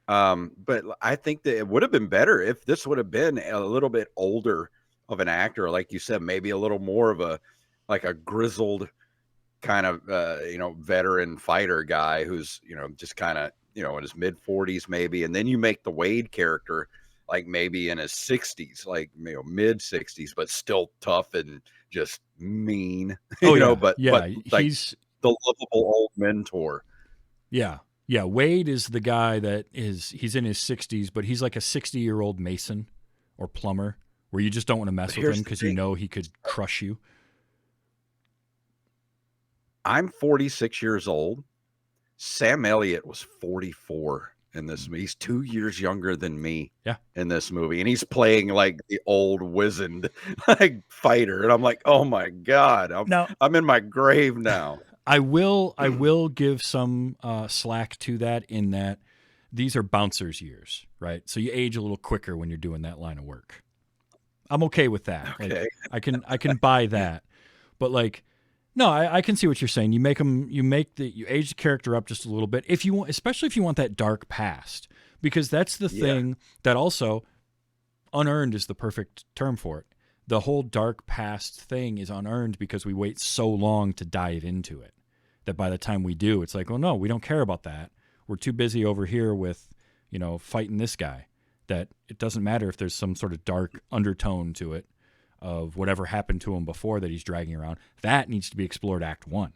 But I think that it would have been better if this would have been a little bit older of an actor, like you said, maybe a little more of a grizzled kind of veteran fighter guy who's just kind of in his mid 40s maybe, and then you make the Wade character like maybe in his 60s, like mid 60s, but still tough and just mean. But like
he's
the lovable old mentor.
Yeah, Wade is the guy he's in his 60s, but he's like a 60-year-old mason or plumber where you just don't want to mess with him because he could crush you.
I'm 46 years old. Sam Elliott was 44 in this movie. He's 2 years younger than me in this movie. And he's playing like the old wizened like fighter. And I'm like, oh my God, I'm in my grave now.
I will give some slack to that, in that these are bouncers years, right? So you age a little quicker when you're doing that line of work. I'm okay with that.
Okay.
Like, I can buy that. But like, no, I can see what you're saying. You age the character up just a little bit if you want, especially if you want that dark past, because that's the thing that also unearned is the perfect term for it. The whole dark past thing is unearned because we wait so long to dive into it that by the time we do, it's like, well, no, we don't care about that. We're too busy over here with, fighting this guy, that it doesn't matter if there's some sort of dark undertone to it of whatever happened to him before that he's dragging around. That needs to be explored Act 1.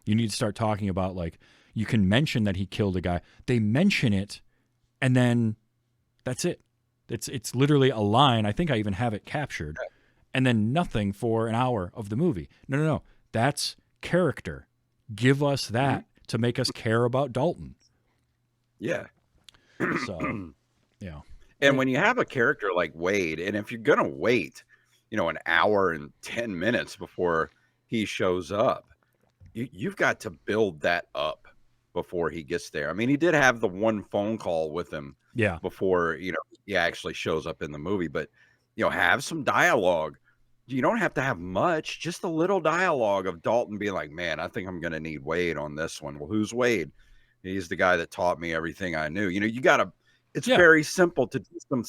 You need to start talking about, like, you can mention that he killed a guy. They mention it, and then that's it. It's literally a line. I think I even have it captured. And then nothing for an hour of the movie. No. That's character. Give us that to make us care about Dalton.
Yeah.
So, yeah.
And when you have a character like Wade, and if you're gonna wait, an hour and 10 minutes before he shows up, you've got to build that up before he gets there. I mean, he did have the one phone call with him
Yeah.
before, he actually shows up in the movie, but have some dialogue. You don't have to have much, just a little dialogue of Dalton being like, man, I think I'm going to need Wade on this one. Well, who's Wade? He's the guy that taught me everything I knew. It's
Yeah.
very simple to do some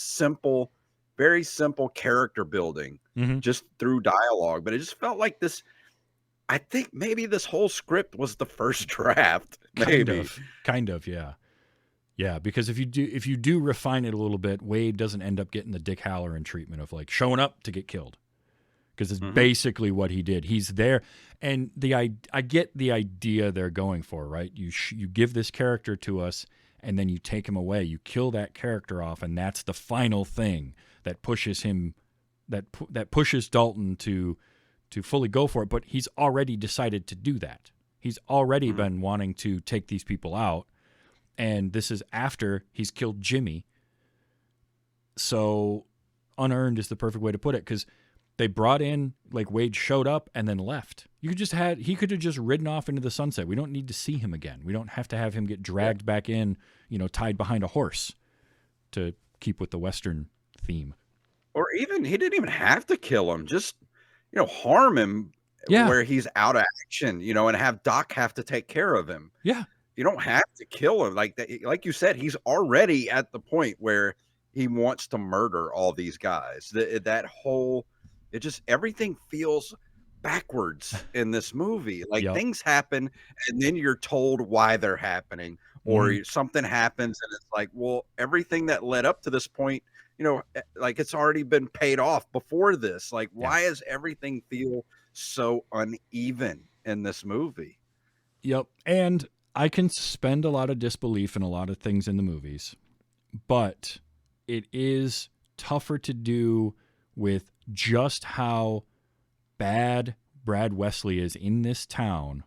very simple character building just through dialogue, but it just felt like this. I think maybe this whole script was the first draft. Maybe.
Kind of, yeah. Yeah, because if you do refine it a little bit, Wade doesn't end up getting the Dick Halloran treatment of like showing up to get killed. Because it's basically what he did. He's there, and I get the idea they're going for, right? You give this character to us, and then you take him away. You kill that character off, and that's the final thing that pushes him, that pushes Dalton to fully go for it. But he's already decided to do that. He's already been wanting to take these people out, and this is after he's killed Jimmy. So unearned is the perfect way to put it, because they brought in, like, Wade showed up and then left. He could have just ridden off into the sunset. We don't need to see him again. We don't have to have him get dragged back in, tied behind a horse to keep with the Western theme.
Or even, he didn't even have to kill him. Just, harm him where he's out of action, and have Doc have to take care of him.
Yeah.
You don't have to kill him. Like you said, he's already at the point where he wants to murder all these guys. Everything feels backwards in this movie. Like things happen and then you're told why they're happening, or something happens and it's like, well, everything that led up to this point, like it's already been paid off before this. Like, why does everything feel so uneven in this movie?
Yep. And I can suspend a lot of disbelief in a lot of things in the movies, but it is tougher to do with just how bad Brad Wesley is in this town,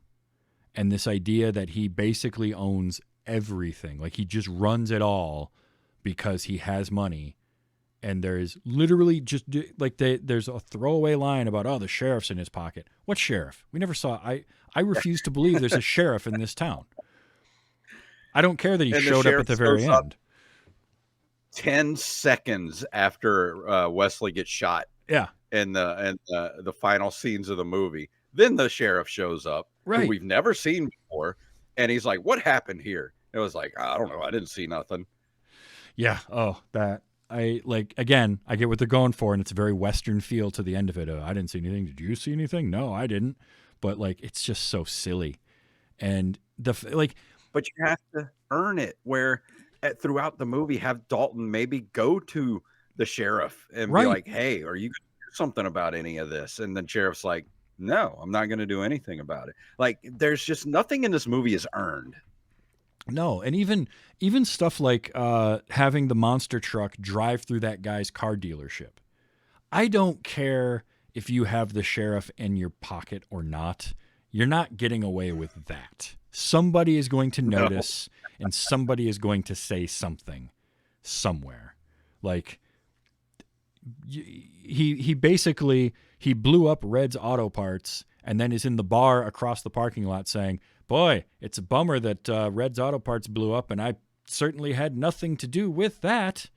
and this idea that he basically owns everything. Like, he just runs it all because he has money. And there's literally just like there's a throwaway line about, oh, the sheriff's in his pocket. What sheriff? We never saw. I refuse to believe there's a sheriff in this town. I don't care that he showed up at the very end.
10 seconds after Wesley gets shot.
Yeah.
In the final scenes of the movie. Then the sheriff shows up, who we've never seen before, and he's like, what happened here? It was like, I don't know. I didn't see nothing.
Yeah. Oh, that. Again, I get what they're going for, and it's a very Western feel to the end of it. I didn't see anything. Did you see anything? No, I didn't. But it's just so silly. And but
you have to earn it, where throughout the movie, have Dalton maybe go to the sheriff and be like, hey, are you going to do something about any of this? And then sheriff's like, no, I'm not going to do anything about it. Like, there's just nothing in this movie is earned.
No, and even stuff like having the monster truck drive through that guy's car dealership. I don't care if you have the sheriff in your pocket or not. You're not getting away with that. Somebody is going to notice, and somebody is going to say something somewhere. Like, he basically blew up Red's Auto Parts and then is in the bar across the parking lot saying, boy, it's a bummer that Red's Auto Parts blew up, and I certainly had nothing to do with that.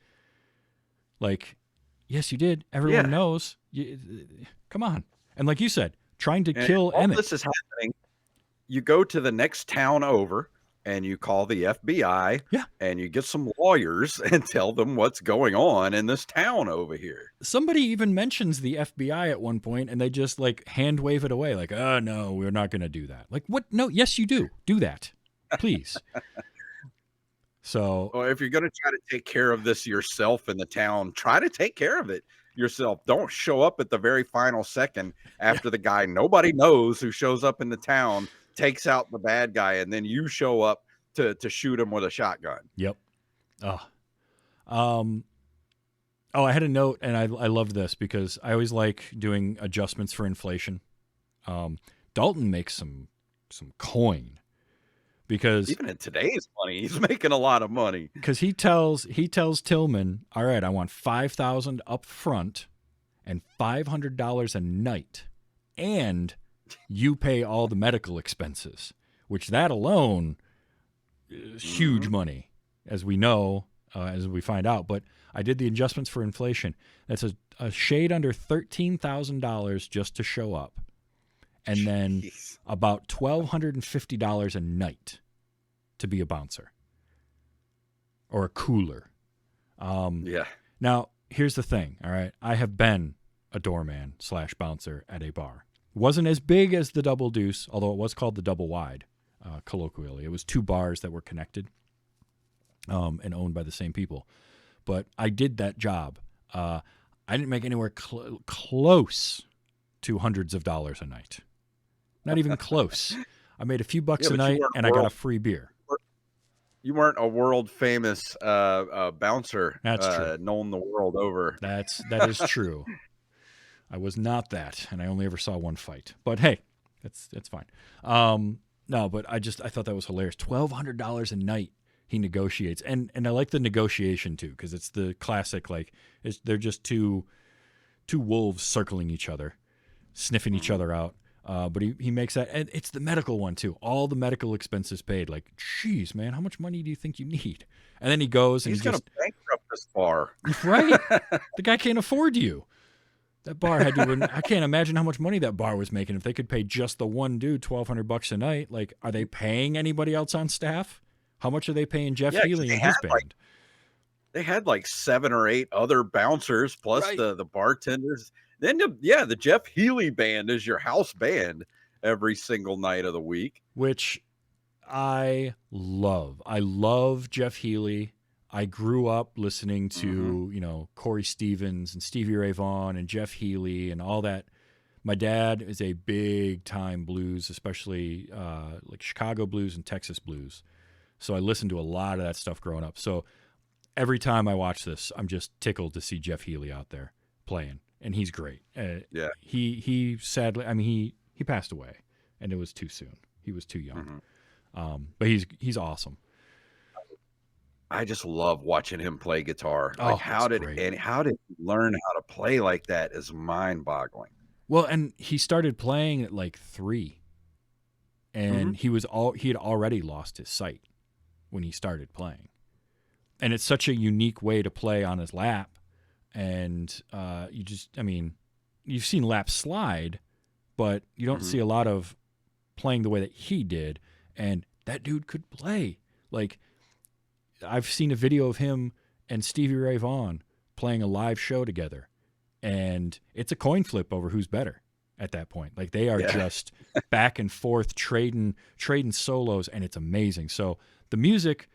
Like, yes, you did. Everyone knows. Come on. And like you said, trying to kill Emmett.
This is happening. You go to the next town over, and you call the FBI, and you get some lawyers and tell them what's going on in this town over here.
Somebody even mentions the FBI at one point, and they just hand wave it away. Like, oh, no, we're not going to do that. Like, what? No, yes, you do. Do that, please. So,
well, if you're going to try to take care of this yourself in the town, try to take care of it yourself. Don't show up at the very final second after the guy nobody knows who shows up in the town takes out the bad guy, and then you show up to shoot him with a shotgun.
Yep. I had a note, and I loved this because I always like doing adjustments for inflation. Dalton makes some coin, because
Even in today's money, he's making a lot of money.
he tells Tillman, all right, I want $5,000 up front and $500 a night, and you pay all the medical expenses, which that alone is huge money, as we know, as we find out. But I did the adjustments for inflation. That's a shade under $13,000 just to show up, and then
Jeez.
about $1,250 a night to be a bouncer or a cooler.
Yeah.
Now, here's the thing, all right? I have been a doorman / bouncer at a bar. It wasn't as big as the Double Deuce, although it was called the Double Wide, colloquially. It was 2 bars that were connected and owned by the same people. But I did that job. I didn't make anywhere close to hundreds of dollars a night. Not even close. I made a few bucks
Yeah,
a
but you
night,
weren't
and I got a free beer.
You weren't a world famous bouncer.
That's true.
Known the world over.
That is true. I was not that, and I only ever saw one fight. But hey, that's fine. No, but I thought that was hilarious. $1,200 a night he negotiates, and I like the negotiation too, because it's the classic, like they're just two wolves circling each other, sniffing each other out. But he makes that, and it's the medical one too. All the medical expenses paid. Like, geez, man, how much money do you think you need? And then he goes and
He's going to bankrupt this bar.
right. The guy can't afford you. That bar had to. I can't imagine how much money that bar was making if they could pay just the one dude $1,200 a night. Like, are they paying anybody else on staff? How much are they paying Jeff Healey and his band?
They had like 7 or 8 other bouncers plus
Right.
the bartenders. Then the Jeff Healey band is your house band every single night of the week.
Which I love. I love Jeff Healey. I grew up listening to, Corey Stevens and Stevie Ray Vaughan and Jeff Healey and all that. My dad is a big time blues, especially like Chicago blues and Texas blues. So I listened to a lot of that stuff growing up. So every time I watch this, I'm just tickled to see Jeff Healey out there playing, and he's great.
Yeah.
He sadly, I mean, he passed away, and it was too soon. He was too young. But he's awesome.
I just love watching him play guitar.
Oh,
Like how
that's
did
great.
he learn how to play like that is mind-boggling.
Well, and he started playing at like 3, and he had already lost his sight when he started playing, and it's such a unique way to play on his lap. And you've seen lap slide, but you don't see a lot of playing the way that he did. And that dude could play. Like, I've seen a video of him and Stevie Ray Vaughan playing a live show together, and it's a coin flip over who's better at that point. Like, they are just back and forth trading solos, and it's amazing. So the music,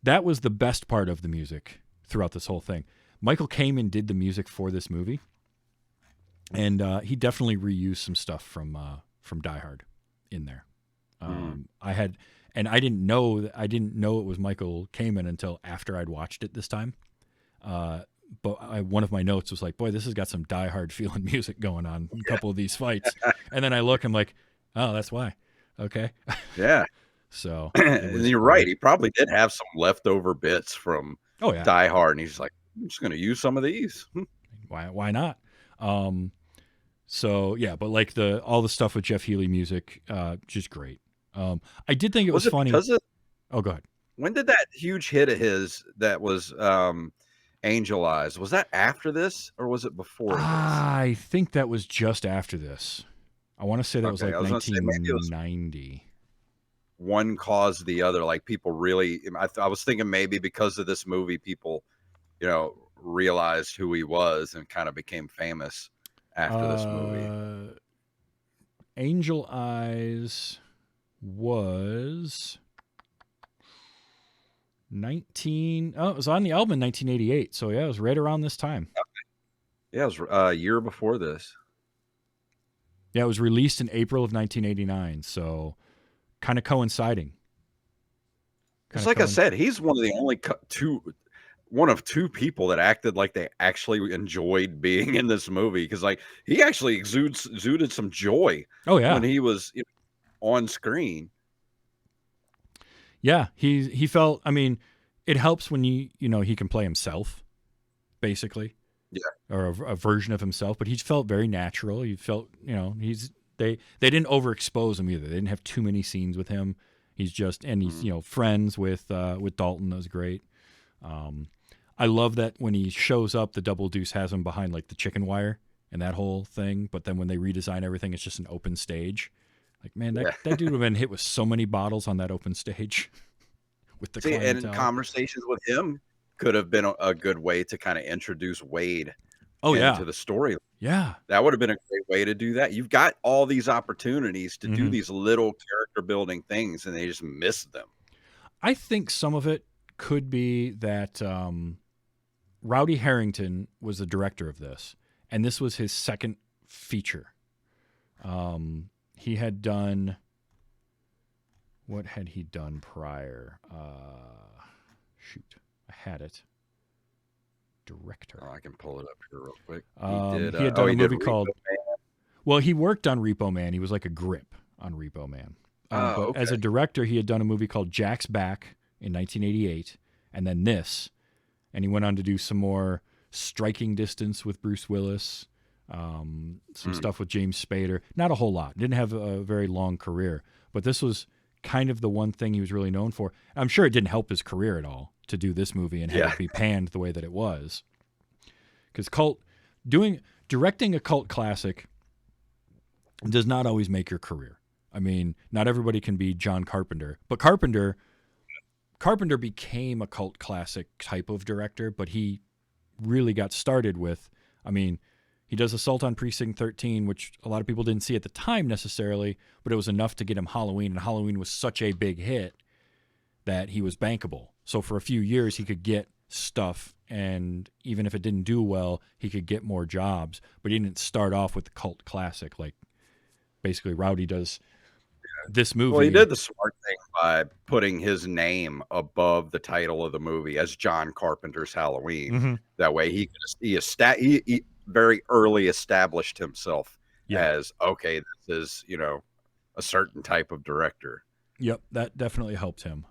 that was the best part of the music throughout this whole thing. Michael Kamen did the music for this movie, and he definitely reused some stuff from Die Hard in there. I didn't know it was Michael Kamen until after I'd watched it this time. But one of my notes was like, "Boy, this has got some Die Hard feeling music going on in a couple of these fights." And then I look, I'm like, "Oh, that's why." Okay.
Yeah.
So
And you're right. He probably did have some leftover bits from
oh yeah,
Die Hard, and he's like, I'm just going to use some of these.
why not? So yeah, but like all the stuff with Jeff Healey music, just great. I did think it was funny. Oh, go ahead.
When did that huge hit of his that was Angel Eyes? Was that after this or was it before this?
I think that was just after this. I want to say that was
Okay,
like
I was gonna say maybe it was
1990.
one caused the other. Like people really, I was thinking maybe because of this movie, people, realized who he was and kind of became famous after this movie.
Angel Eyes was 19. Oh, it was on the album in 1988. So yeah, it was right around this time.
Yeah, it was a year before this.
Yeah, it was released in April of 1989. So kind of coinciding.
It's like I said, he's one of the only two people that acted like they actually enjoyed being in this movie, because like he actually exuded some joy
Oh yeah.
when he was on screen.
Yeah, he felt. I mean, it helps when he can play himself, basically.
Yeah.
Or a version of himself, but he felt very natural. He felt, they didn't overexpose him either. They didn't have too many scenes with him. He's friends with Dalton. That was great. I love that when he shows up, the Double Deuce has him behind like the chicken wire and that whole thing. But then when they redesign everything, it's just an open stage. Like, man, that dude would have been hit with so many bottles on that open stage with the clientele.
And conversations with him could have been a good way to kind of introduce Wade
into
the story.
Yeah.
That would have been a great way to do that. You've got all these opportunities to do these little character building things, and they just miss them.
I think some of it could be that Rowdy Harrington was the director of this, and this was his second feature. He had done... What had he done prior? Shoot. I had it. Director.
Oh, I can pull it up here real quick.
He had done a movie called... Well, he worked on Repo Man. He was like a grip on Repo Man. But as a director, he had done a movie called Jack's Back in 1988, and then this. And he went on to do some more Striking Distance with Bruce Willis, some stuff with James Spader. Not a whole lot. Didn't have a very long career. But this was kind of the one thing he was really known for. I'm sure it didn't help his career at all to do this movie and have it be panned the way that it was. Because directing a cult classic does not always make your career. I mean, not everybody can be John Carpenter, but Carpenter became a cult classic type of director, but he really got started with, he does Assault on Precinct 13, which a lot of people didn't see at the time necessarily, but it was enough to get him Halloween, and Halloween was such a big hit that he was bankable. So for a few years, he could get stuff, and even if it didn't do well, he could get more jobs, but he didn't start off with the cult classic like basically Rowdy does this movie.
Well, he did the smart thing by putting his name above the title of the movie as John Carpenter's Halloween. That way he very early established himself as, okay, this is, a certain type of director.
Yep, that definitely helped him.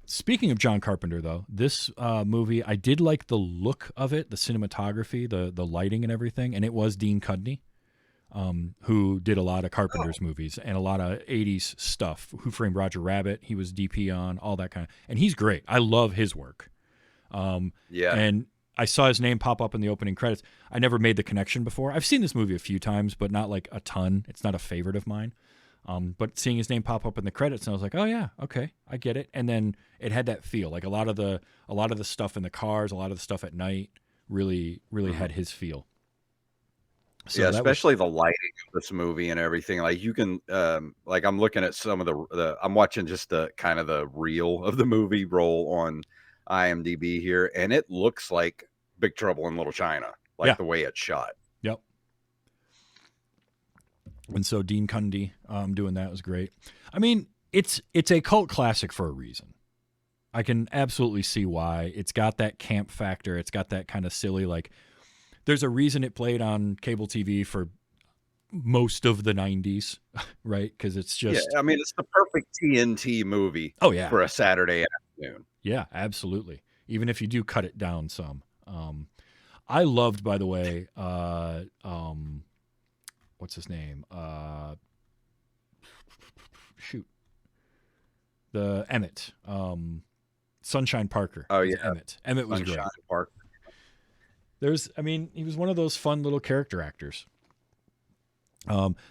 Speaking of John Carpenter, though, this movie, I did like the look of it, the cinematography, the lighting and everything, and it was Dean Cudney, who did a lot of Carpenter's movies and a lot of 80s stuff. Who Framed Roger Rabbit, he was DP on, all that kind of... And he's great. I love his work. And I saw his name pop up in the opening credits. I never made the connection before. I've seen this movie a few times, but not like a ton. It's not a favorite of mine. But seeing his name pop up in the credits, and I was like, oh yeah, okay, I get it. And then it had that feel, like a lot of the stuff in the cars, a lot of the stuff at night, really had his feel. So
especially the lighting of this movie and everything. Like you can, like I'm looking at some of I'm watching just the kind of the reel of the movie roll on IMDb here, and it looks like Big Trouble in Little China, like the way it's shot.
Yep. And so Dean Cundey doing that was great. I mean, it's a cult classic for a reason. I can absolutely see why. It's got that camp factor. It's got that kind of silly, like, there's a reason it played on cable TV for most of the 90s, right? Because it's just...
Yeah, I mean, it's the perfect TNT movie for a Saturday afternoon.
Yeah, absolutely. Even if you do cut it down some. I loved, by the way, what's his name? The Emmett. Sunshine Parker.
Oh, yeah.
Emmett. Emmett was
Sunshine
great.
Parker.
He was one of those fun little character actors.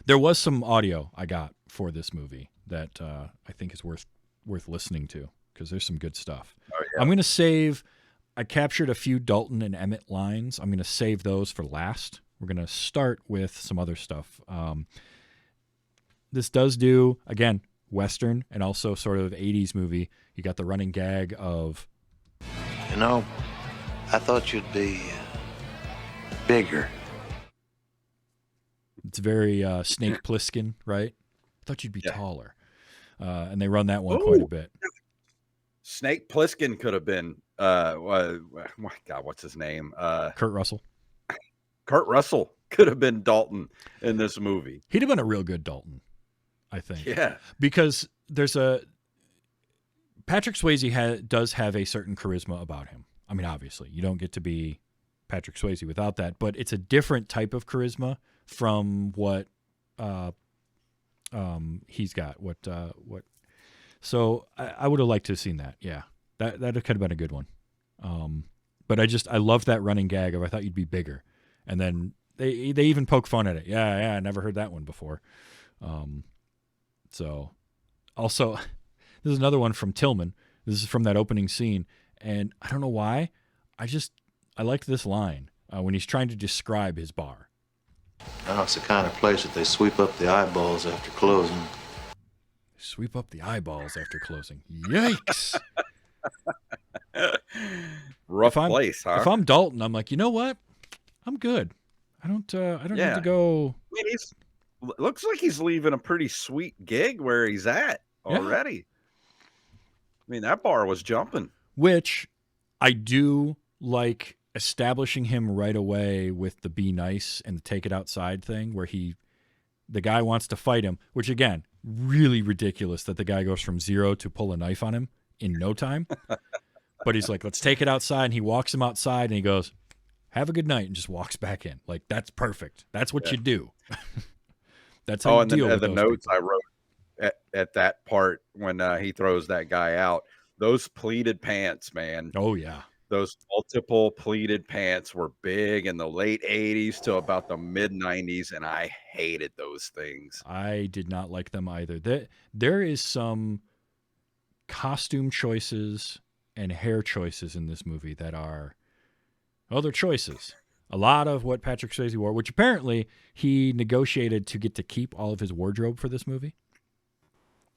There was some audio I got for this movie that I think is worth listening to, because there's some good stuff.
Oh, yeah.
I'm going to save... I captured a few Dalton and Emmett lines. I'm going to save those for last. We're going to start with some other stuff. This does do, again, Western and also sort of 80s movie. You got the running gag of...
I thought you'd be bigger.
It's very Snake Plissken, right? I thought you'd be taller. And they run that one quite a bit.
Snake Plissken could have been, my God, what's his name?
Kurt Russell.
Kurt Russell could have been Dalton in this movie.
He'd have been a real good Dalton, I think.
Yeah.
Because there's Patrick Swayze does have a certain charisma about him. I mean, obviously, you don't get to be Patrick Swayze without that, but it's a different type of charisma from what he's got. What? So I would have liked to have seen that. Yeah, that could have been a good one. But I love that running gag of I thought you'd be bigger, and then they even poke fun at it. Yeah, I never heard that one before. So also, this is another one from Tillman. This is from that opening scene, and I don't know why. I liked this line when he's trying to describe his bar.
Now it's the kind of place that they sweep up the eyeballs after closing.
Sweep up the eyeballs after closing. Yikes!
Rough place, huh?
If I'm Dalton, I'm like, you know what? I'm good. I don't need to go.
I mean, looks like he's leaving a pretty sweet gig where he's at already. I mean, that bar was jumping.
Which I do like establishing him right away with the be nice and the take it outside thing where the guy wants to fight him, which again, really ridiculous that the guy goes from 0 to pull a knife on him in no time. But he's like, let's take it outside. And he walks him outside and he goes, have a good night, and just walks back in. Like, that's perfect. That's what you do. That's how you deal with
the
those
notes
people.
I wrote at that part when he throws that guy out, those pleated pants, man.
Oh, yeah.
Those multiple pleated pants were big in the late 80s to about the mid 90s, and I hated those things.
I did not like them either. There is some costume choices and hair choices in this movie that are other choices. A lot of what Patrick Swayze wore, which apparently he negotiated to get to keep all of his wardrobe for this movie.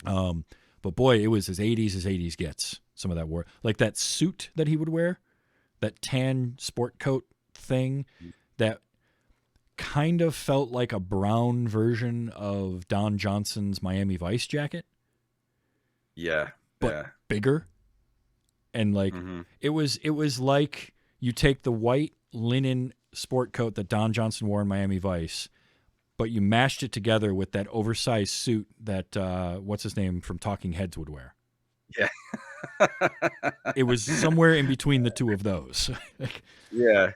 But boy, it was as 80s gets. Some of that wore, like that suit that he would wear, that tan sport coat thing that kind of felt like a brown version of Don Johnson's Miami Vice jacket.
Yeah.
But bigger. And like it was like you take the white linen sport coat that Don Johnson wore in Miami Vice, but you mashed it together with that oversized suit that what's his name from Talking Heads would wear.
Yeah.
It was somewhere in between the two of those.
Yeah.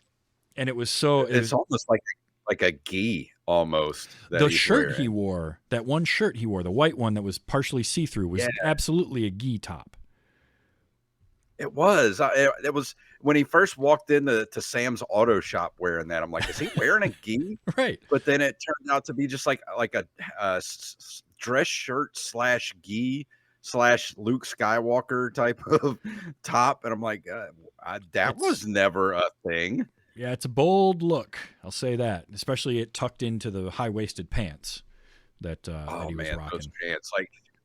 And it was so
it's almost like a gi almost.
The shirt he wore, that one shirt he wore, the white one that was partially see-through, was absolutely a gi top.
It was. It was when he first walked into Sam's Auto Shop wearing that. I'm like, is he wearing a gi?
Right.
But then it turned out to be just like a dress shirt / gi / Luke Skywalker type of top. And I'm like, that was never a thing.
Yeah, it's a bold look. I'll say that, especially it tucked into the high-waisted pants that that he was rocking.
Those pants.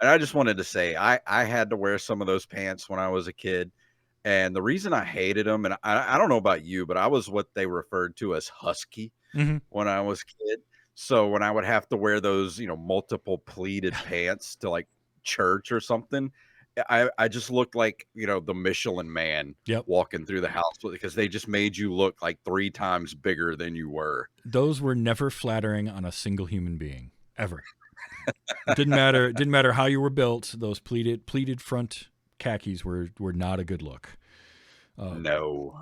And I just wanted to say, I had to wear some of those pants when I was a kid. And the reason I hated them, and I don't know about you, but I was what they referred to as husky when I was a kid. So when I would have to wear those, multiple pleated pants to like church or something, I just looked like, the Michelin Man walking through the house because they just made you look like 3 times bigger than you were.
Those were never flattering on a single human being, ever. It didn't matter how you were built. Those pleated front khakis were not a good look.
No.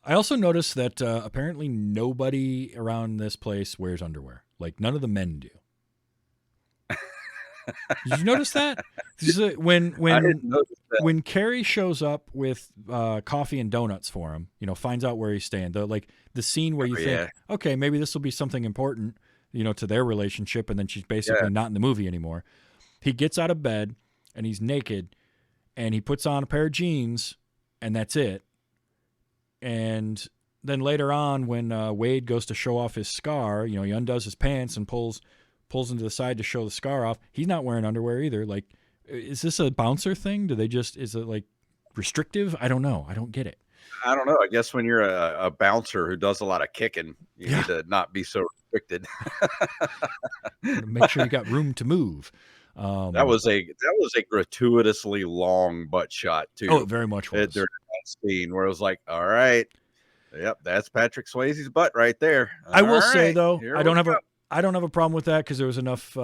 I also noticed that apparently nobody around this place wears underwear. Like none of the men do. Did you notice that? When Carrie shows up with coffee and donuts for him, finds out where he's staying. The scene where you think, okay, maybe this will be something important, to their relationship, and then she's basically not in the movie anymore. He gets out of bed and he's naked, and he puts on a pair of jeans, and that's it. And then later on, when Wade goes to show off his scar, he undoes his pants and pulls into the side to show the scar off. He's not wearing underwear either. Like, is this a bouncer thing? Is it like restrictive? I don't know. I don't get it.
I don't know. I guess when you're a bouncer who does a lot of kicking, you need to not be so restricted.
Make sure you got room to move.
That was a gratuitously long butt shot too.
Oh, it very much was.
During that scene where it was like, all right, yep, that's Patrick Swayze's butt right there.
I will say though, I don't have a problem with that because there was enough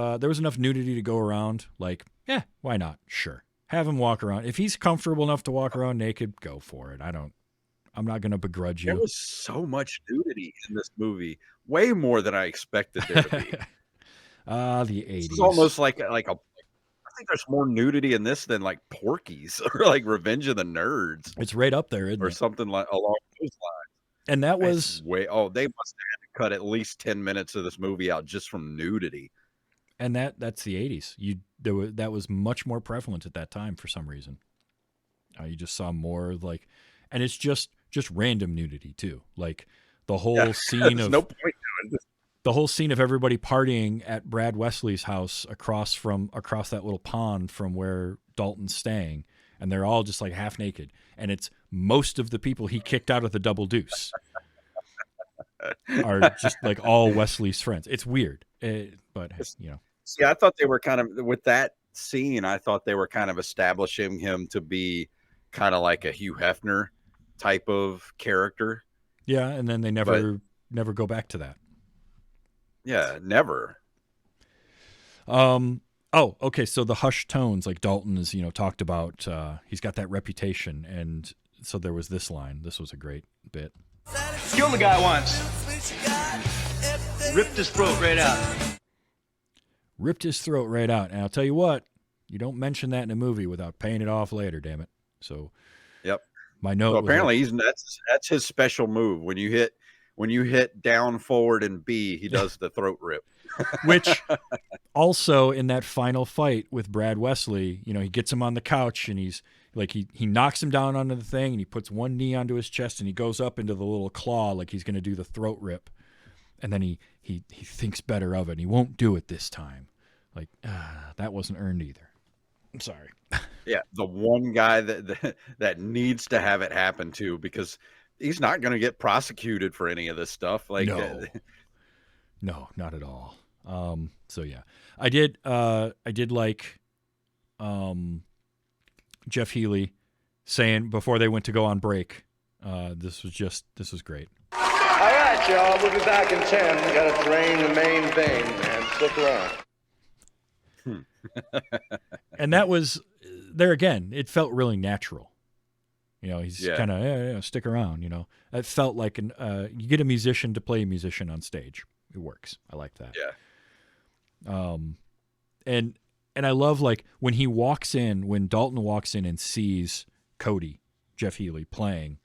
nudity to go around. Like, yeah, why not? Sure, Have him walk around. If he's comfortable enough to walk around naked, go for it. I'm not going to begrudge
There
you.
was so much nudity in this movie, way more than I expected there to be.
The 80s.
It's almost like a. I think there's more nudity in this than like Porky's or like Revenge of the Nerds
It's right up there, isn't
or
it?
something like along those lines.
And that was
It's way. Oh, they must have had to cut at least 10 minutes of this movie out just from nudity.
and that's the 80s. That was much more prevalent at that time for some reason. You just saw more like, and it's just random nudity too. Like the whole scene
There's
of
no point doing this.
the whole scene of everybody partying at Brad Wesley's house across that little pond from where Dalton's staying, and they're all just like half naked, and it's most of the people he kicked out of the Double Deuce are just like all Wesley's friends. It's weird, but you know,
See, I thought they were kind of with that scene. I thought they were kind of establishing him to be kind of like a Hugh Hefner type of character.
yeah, and then they never go back to that.
Yeah, never.
Oh, okay. So the hushed tones, like Dalton is, talked about. He's got that reputation, and so there was this line. This was a great bit.
Killed the guy once. Ripped his throat right out.
Ripped his throat right out. And I'll tell you what, you don't mention that in a movie without paying it off later. Damn it. So,
Yep.
my note.
So
was
apparently, that's his special move. When you hit down, forward, and B, he does the throat rip.
which also in that final fight with Brad Wesley, he gets him on the couch and he's like he knocks him down onto the thing and he puts one knee onto his chest and he goes up into the little claw like he's going to do the throat rip, and then he thinks better of it and he won't do it this time. Like that wasn't earned either. I'm sorry.
Yeah, the one guy that needs to have it happen to, because he's not going to get prosecuted for any of this stuff. Like,
No, not at all. So yeah, I did like, Jeff Healey saying before they went to go on break, this was great.
All right, y'all. We'll be back in 10. We got to drain the main vein, man. Stick around.
And that was there again. It felt really natural. He's kind of stick around. It felt like you get a musician to play a musician on stage. It works. I like that.
Yeah.
And I love like when Dalton walks in and sees Cody, Jeff Healey playing,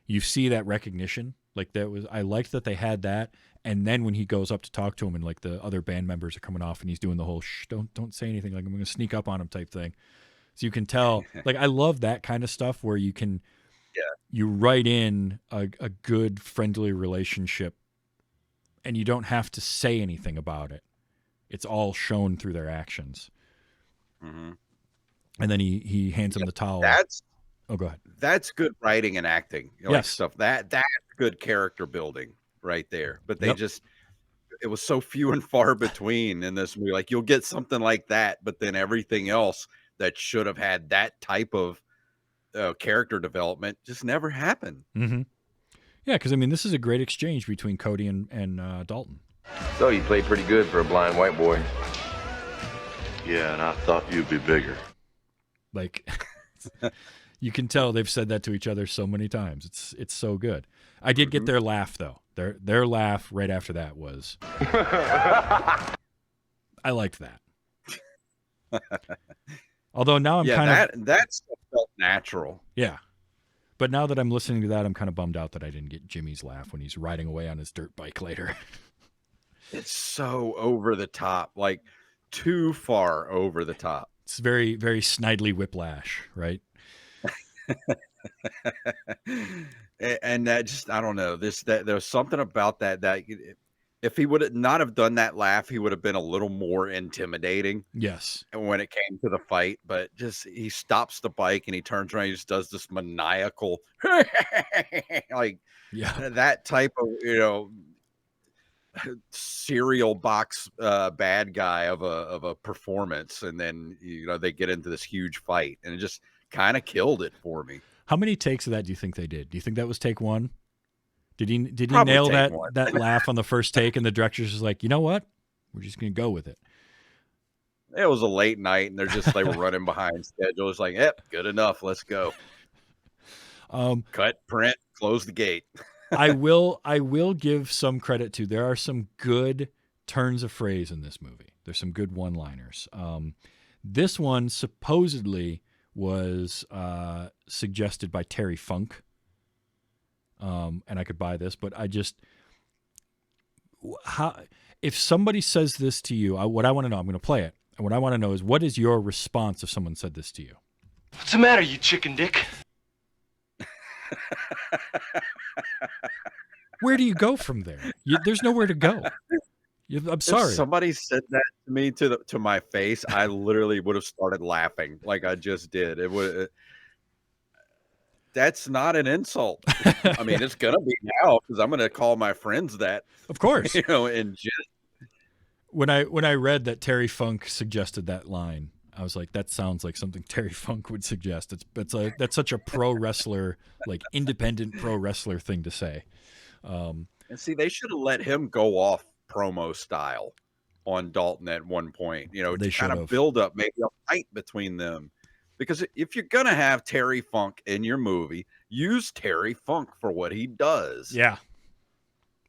you see that recognition. Like I liked that they had that. And then when he goes up to talk to him and like the other band members are coming off and he's doing the whole shh, don't say anything, like I'm going to sneak up on him type thing. So you can tell, like, I love that kind of stuff where you can, you write in a good friendly relationship and you don't have to say anything about it. It's all shown through their actions.
Mm-hmm.
And then he hands him the towel. Go ahead.
That's good writing and acting. Like
Yes.
stuff that's good character building right there. But they it was so few and far between in this movie. Like you'll get something like that, but then everything else that should have had that type of character development just never happened.
Mm-hmm. Yeah, because this is a great exchange between Cody and Dalton.
So you played pretty good for a blind white boy.
Yeah, and I thought you'd be bigger.
Like, you can tell they've said that to each other so many times. It's so good. I did get their laugh though. Their laugh right after that was. I liked that. Although now I'm kind of
that stuff felt natural.
Yeah. But now that I'm listening to that, I'm kind of bummed out that I didn't get Jimmy's laugh when he's riding away on his dirt bike later.
It's so over the top, like too far over the top.
It's very, very Snidely Whiplash, right?
And that just, I don't know, there was something about that if he would not have done that laugh, he would have been a little more intimidating.
Yes.
When it came to the fight, but just he stops the bike and he turns around, he just does this maniacal like that type of cereal box bad guy of a performance, and then they get into this huge fight and it just kind of killed it for me.
How many takes of that do you think they did? Do you think that was take one? Did he
Probably
nail
take one.
that laugh on the first take and the director's just like, you know what? We're just going to go with it.
It was a late night, and they were running behind schedule. It's like, yep, good enough. Let's go. Cut, print, close the gate.
I will give some credit to. There are some good turns of phrase in this movie. There's some good one-liners. This one supposedly was suggested by Terry Funk, and I could buy this, but if somebody says this to you, what I want to know, I'm going to play it, and what I want to know is, what is your response if someone said this to you?
What's the matter, you chicken dick?
Where do you go from there? There's nowhere to go. I'm sorry.
If somebody said that to me to my face, I literally would have started laughing like I just did. That's not an insult. I mean, it's gonna be now because I'm gonna call my friends that.
Of course.
And just
when I read that Terry Funk suggested that line, I was like, that sounds like something Terry Funk would suggest. That's such a pro wrestler, like independent pro wrestler thing to say.
And see, they should have let him go off promo style on Dalton at one point,
They
to kind of
should've.
build up maybe a fight between them. Because if you're going to have Terry Funk in your movie, use Terry Funk for what he does.
Yeah.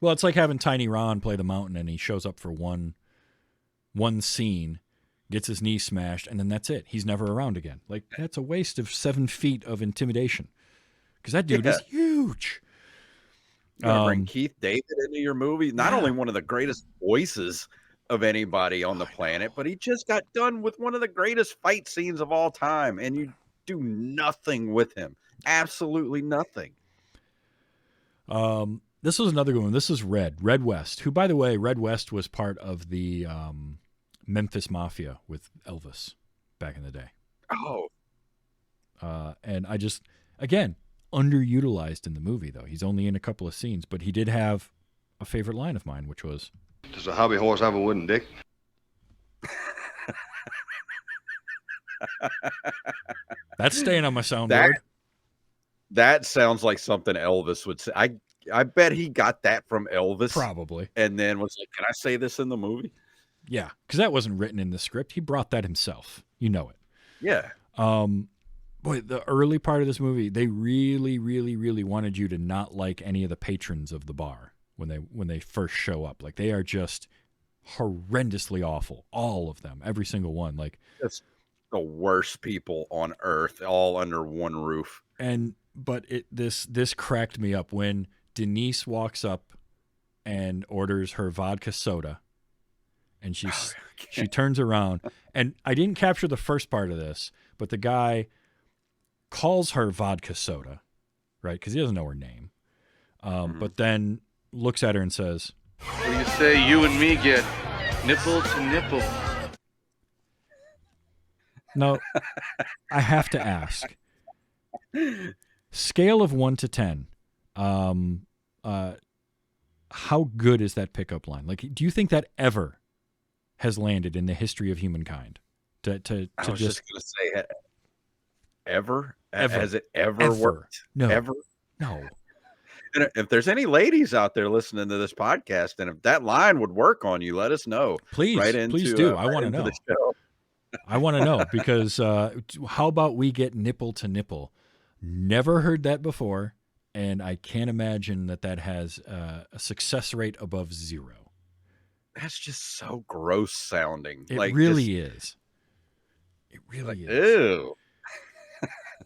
Well, it's like having Tiny Ron play the Mountain, and he shows up for one scene, gets his knee smashed, and then that's it. He's never around again. Like, that's a waste of 7 feet of intimidation. Because that dude is huge.
You gotta bring Keith David into your movie. Not only one of the greatest voices of anybody on the planet, but he just got done with one of the greatest fight scenes of all time, and you do nothing with him. Absolutely nothing.
This was another good one. This is Red West, who, by the way, Red West was part of the Memphis Mafia with Elvis back in the day.
Oh.
And I just, again, underutilized in the movie, though. He's only in a couple of scenes, but he did have a favorite line of mine, which was,
"Does a hobby horse have a wooden dick?"
that's staying on my soundboard.
That sounds like something Elvis would say. I bet he got that from Elvis.
Probably.
And then was like, can I say this in the movie?
Yeah, because that wasn't written in the script. He brought that himself. You know it.
Yeah.
Boy, the early part of this movie, they really, really, really wanted you to not like any of the patrons of the bar when they first show up. Like, they are just horrendously awful. All of them, every single one. Like,
it's the worst people on earth, all under one roof.
But this cracked me up when Denise walks up and orders her vodka soda, and she turns around, and I didn't capture the first part of this, but the guy calls her vodka soda, right? Because he doesn't know her name, but then looks at her and says,
What do you say you and me get nipple to nipple?
No, I have to ask. Scale of 1 to 10. How good is that pickup line? Like, do you think that ever has landed in the history of humankind?
I was just going to say, ever? Has it ever worked?
No.
Ever?
No.
And if there's any ladies out there listening to this podcast, and if that line would work on you, let us know.
Please, please do. I want to know. I want to know, because how about we get nipple to nipple? Never heard that before, and I can't imagine that has a success rate above 0.
That's just so gross sounding.
It really is. It really is.
Ew.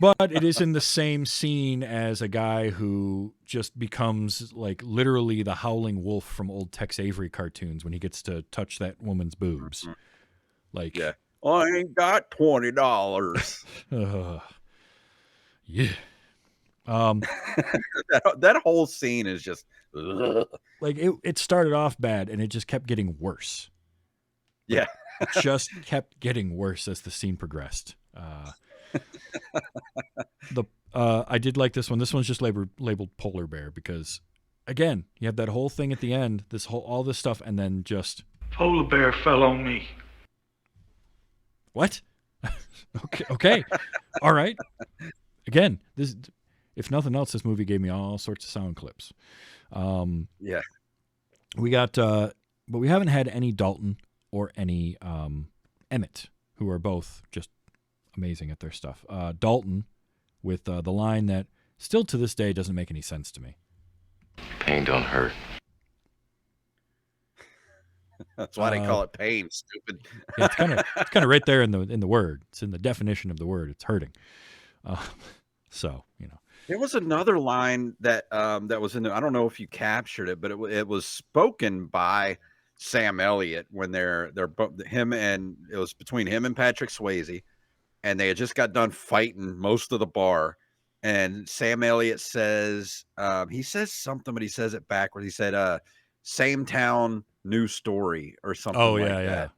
But it is in the same scene as a guy who just becomes like literally the howling wolf from old Tex Avery cartoons when he gets to touch that woman's boobs.
Mm-hmm.
Like,
yeah. I ain't got $20.
Yeah.
That whole scene is just
like it started off bad and it just kept getting worse.
Yeah.
It just kept getting worse as the scene progressed. I did like this one. This one's just labeled Polar Bear because, again, you have that whole thing at the end, all this stuff, and then just
Polar bear fell on me.
What? Okay. All right. Again, this, if nothing else, this movie gave me all sorts of sound clips.
Yeah.
We got, but we haven't had any Dalton or any Emmett, who are both just amazing at their stuff. Dalton with the line that still to this day doesn't make any sense to me.
Pain don't hurt.
That's why they call it pain, stupid.
Yeah, it's kind of right there in the word. It's in the definition of the word. It's hurting. So
There was another line that that was in the, I don't know if you captured it, but it was spoken by Sam Elliott when they're him, and it was between him and Patrick Swayze, and they had just got done fighting most of the bar. And Sam Elliott says, he says something, but he says it backwards. He said, same town, new story, or something like that.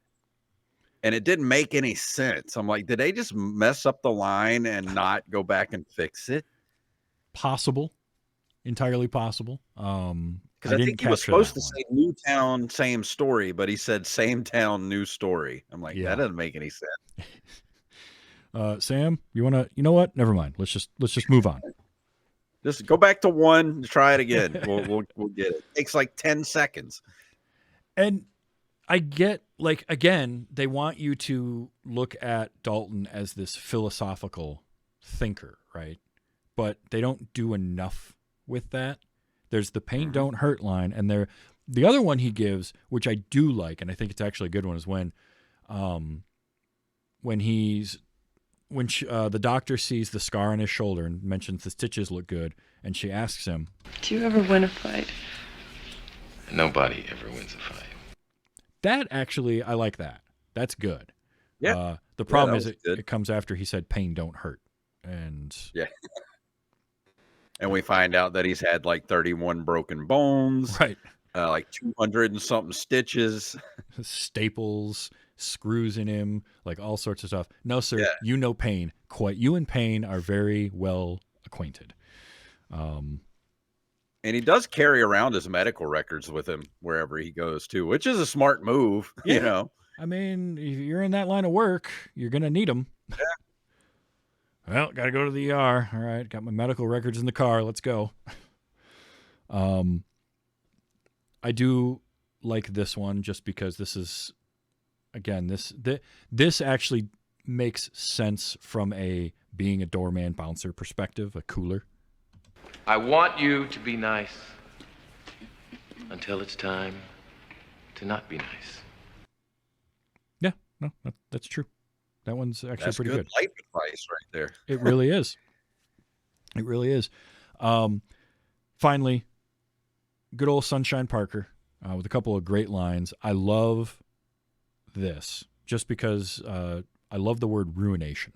And it didn't make any sense. I'm like, did they just mess up the line and not go back and fix it?
Possible. Entirely possible.
Because I think he was supposed to say new town, same story, but he said same town, new story. I'm like, that doesn't make any sense.
Sam, you know what? Never mind. Let's just move on.
Just go back to one, try it again. We'll get it. It takes like 10 seconds.
And I get, like, again, they want you to look at Dalton as this philosophical thinker, right? But they don't do enough with that. There's the pain don't hurt line, and the other one he gives, which I do like, and I think it's actually a good one, is when the doctor sees the scar on his shoulder and mentions the stitches look good, and she asks him,
"Do you ever win a fight?"
Nobody ever wins a fight.
That actually, I like that. That's good.
Yeah.
The problem is it comes after he said pain don't hurt. And
yeah. And we find out that he's had like 31 broken bones.
Right.
Like 200 and something stitches.
Staples, screws in him, like all sorts of stuff. No, sir, you know pain. You and pain are very well acquainted.
And he does carry around his medical records with him wherever he goes too, which is a smart move, you know.
I mean, if you're in that line of work, you're going to need them. Yeah. Well, got to go to the ER. All right, got my medical records in the car. Let's go. I do like this one just because this is, again, this actually makes sense from being a doorman bouncer perspective, a cooler.
I want you to be nice until it's time to not be nice.
Yeah, no, that's true. That one's actually pretty good.
Life advice right there.
It really is. It really is. Finally, good old Sunshine Parker with a couple of great lines. I love this just because I love the word ruination.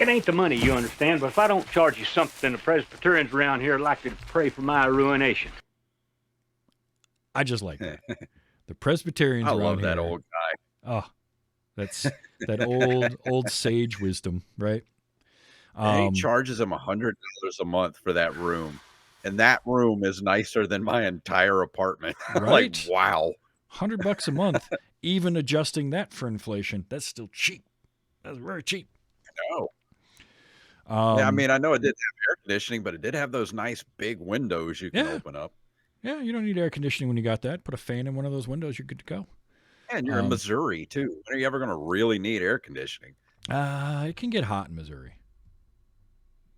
It ain't the money, you understand, but if I don't charge you something, the Presbyterians around here are likely to pray for my ruination.
I just like that. The Presbyterians around here. I
love that old guy.
Oh, that's that old sage wisdom, right?
He charges him $100 a month for that room. And that room is nicer than my entire apartment.
Right?
Like, wow.
$100 a month, even adjusting that for inflation, that's still cheap. That's very cheap.
No. Yeah, I mean, I know it didn't have air conditioning, but it did have those nice big windows you can open up.
Yeah, you don't need air conditioning when you got that. Put a fan in one of those windows, you're good to go.
And you're in Missouri, too. When are you ever going to really need air conditioning?
It can get hot in Missouri.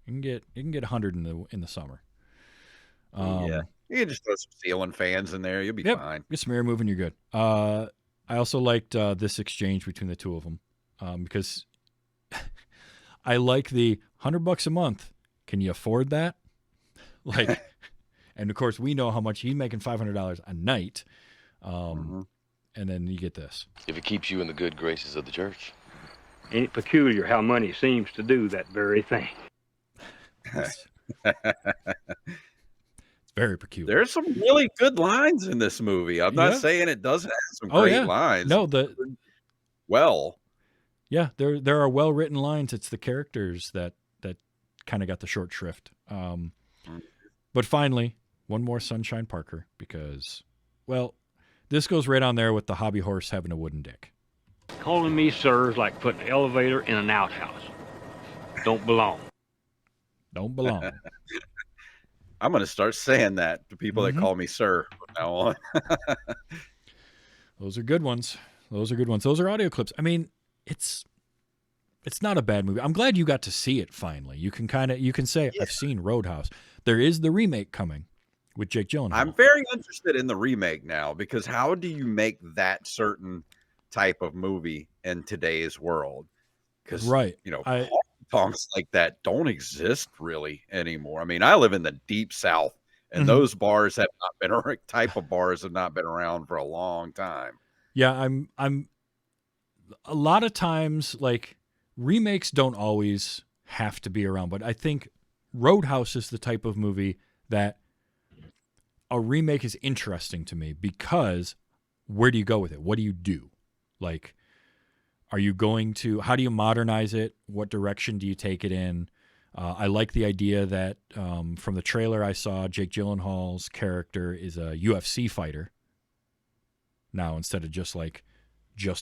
You can get 100 in the summer.
Yeah. You can just throw some ceiling fans in there. You'll be fine.
Get some air moving, you're good. I also liked this exchange between the two of them because I like the $100 a month. Can you afford that? Like, and of course we know how much he's making, $500 a night. And then you get this.
If it keeps you in the good graces of the church.
Ain't it peculiar how money seems to do that very thing?
It's very peculiar.
There's some really good lines in this movie. I'm not saying it doesn't have some great lines.
No, yeah, there are well written lines. It's the characters that kind of got the short shrift. But finally, one more Sunshine Parker because, well, this goes right on there with the hobby horse having a wooden dick.
Calling me sir is like putting an elevator in an outhouse. Don't belong.
Don't belong.
I'm going to start saying that to people that call me sir from now on.
Those are good ones. Those are audio clips. I mean, it's not a bad movie. I'm glad you got to see it finally. You can say I've seen Roadhouse. There is the remake coming with Jake Gyllenhaal.
I'm very interested in the remake now, because how do you make that certain type of movie in today's world? Because
Right.
honky-tonks like that don't exist really anymore. I mean, I live in the deep South, and
Mhm.
those bars have not been type of bars have not been around for a long time.
Yeah, I'm a lot of times, like, remakes don't always have to be around, but I think Roadhouse is the type of movie that a remake is interesting to me, because where do you go with it? What do you do? Like, how do you modernize it? What direction do you take it in? I like the idea that from the trailer I saw, Jake Gyllenhaal's character is a UFC fighter now, instead of just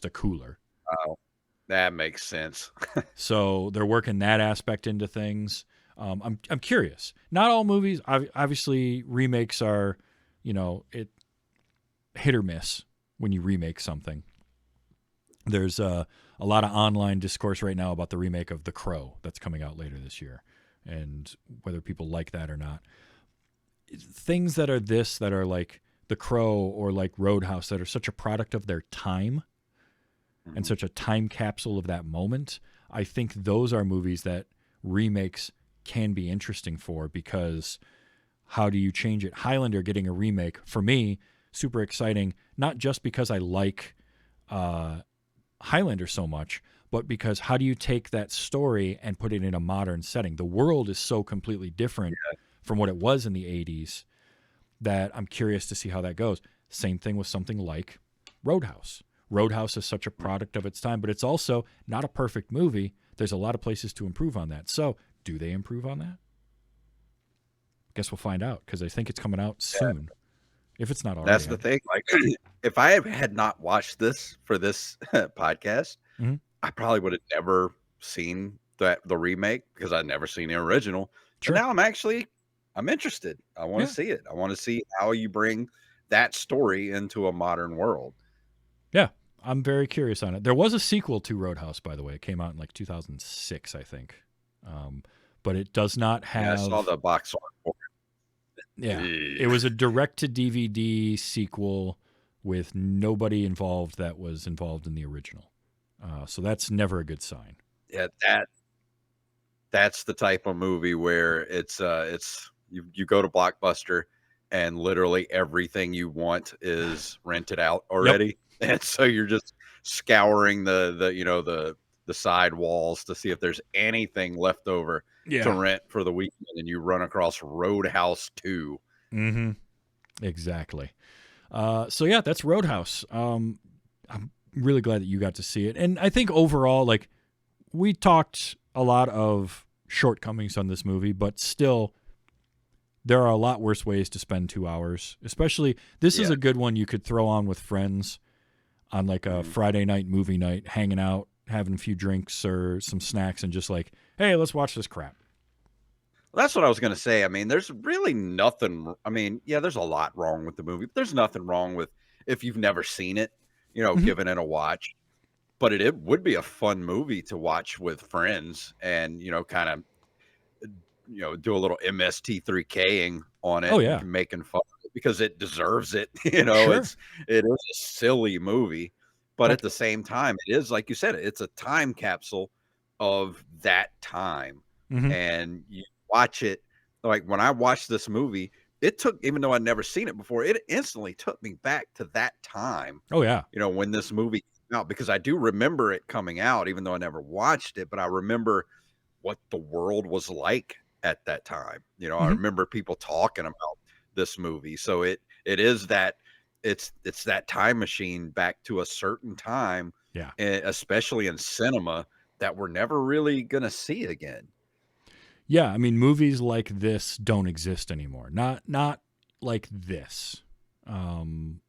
a cooler.
Oh, that makes sense.
So they're working that aspect into things. I'm curious. Not all movies, obviously, remakes are, it hit or miss when you remake something. There's a lot of online discourse right now about the remake of The Crow that's coming out later this year, and whether people like that or not. Things that are like The Crow or like Roadhouse, that are such a product of their time and such a time capsule of that moment, I think those are movies that remakes can be interesting for, because how do you change it? Highlander getting a remake, for me, super exciting, not just because I like Highlander so much, but because how do you take that story and put it in a modern setting? The world is so completely different from what it was in the 80s that I'm curious to see how that goes. Same thing with something like Roadhouse. Roadhouse is such a product of its time, but it's also not a perfect movie. There's a lot of places to improve on that. So, do they improve on that? Guess we'll find out, because I think it's coming out soon. If it's not already.
That's the thing. Like, if I had not watched this for this podcast,
Mhm.
I probably would have never seen the remake, because I'd never seen the original.
Sure.
But now I'm interested. I want to see it. I want to see how you bring that story into a modern world.
Yeah, I'm very curious on it. There was a sequel to Roadhouse, by the way. It came out in 2006, I think. But it does not have.
Yeah, I saw the box art for it.
Yeah, it was a direct-to-DVD sequel with nobody involved that was involved in the original. So that's never a good sign.
Yeah, that's the type of movie where it's you go to Blockbuster and literally everything you want is rented out already. Yep. And so you're just scouring the side walls to see if there's anything left over to rent for the weekend, and you run across Roadhouse 2.
Mm-hmm. Exactly. So yeah, that's Roadhouse. I'm really glad that you got to see it. And I think overall, like, we talked a lot of shortcomings on this movie, but still there are a lot worse ways to spend 2 hours. Especially, this is a good one you could throw on with friends on like a Friday night movie night, hanging out, having a few drinks or some snacks, and just like, hey, let's watch this crap.
Well, that's what I was going to say. I mean, there's really nothing. I mean, yeah, there's a lot wrong with the movie, but there's nothing wrong with, if you've never seen it, giving it a watch. But it would be a fun movie to watch with friends, and kind of do a little MST3King on it.
Oh yeah,
making fun of it, because it deserves it.
Sure.
It is a silly movie, but at the same time, it is, like you said, it's a time capsule of that time.
Mm-hmm.
And you watch it, like when I watched this movie, it took, even though I'd never seen it before, it instantly took me back to that time.
Oh yeah.
When this movie came out, because I do remember it coming out, even though I never watched it, but I remember what the world was like at that time. I remember people talking about this movie. So it is that it's that time machine back to a certain time.
Yeah.
Especially in cinema, that we're never really going to see again.
Yeah, I mean, movies like this don't exist anymore. Not like this. And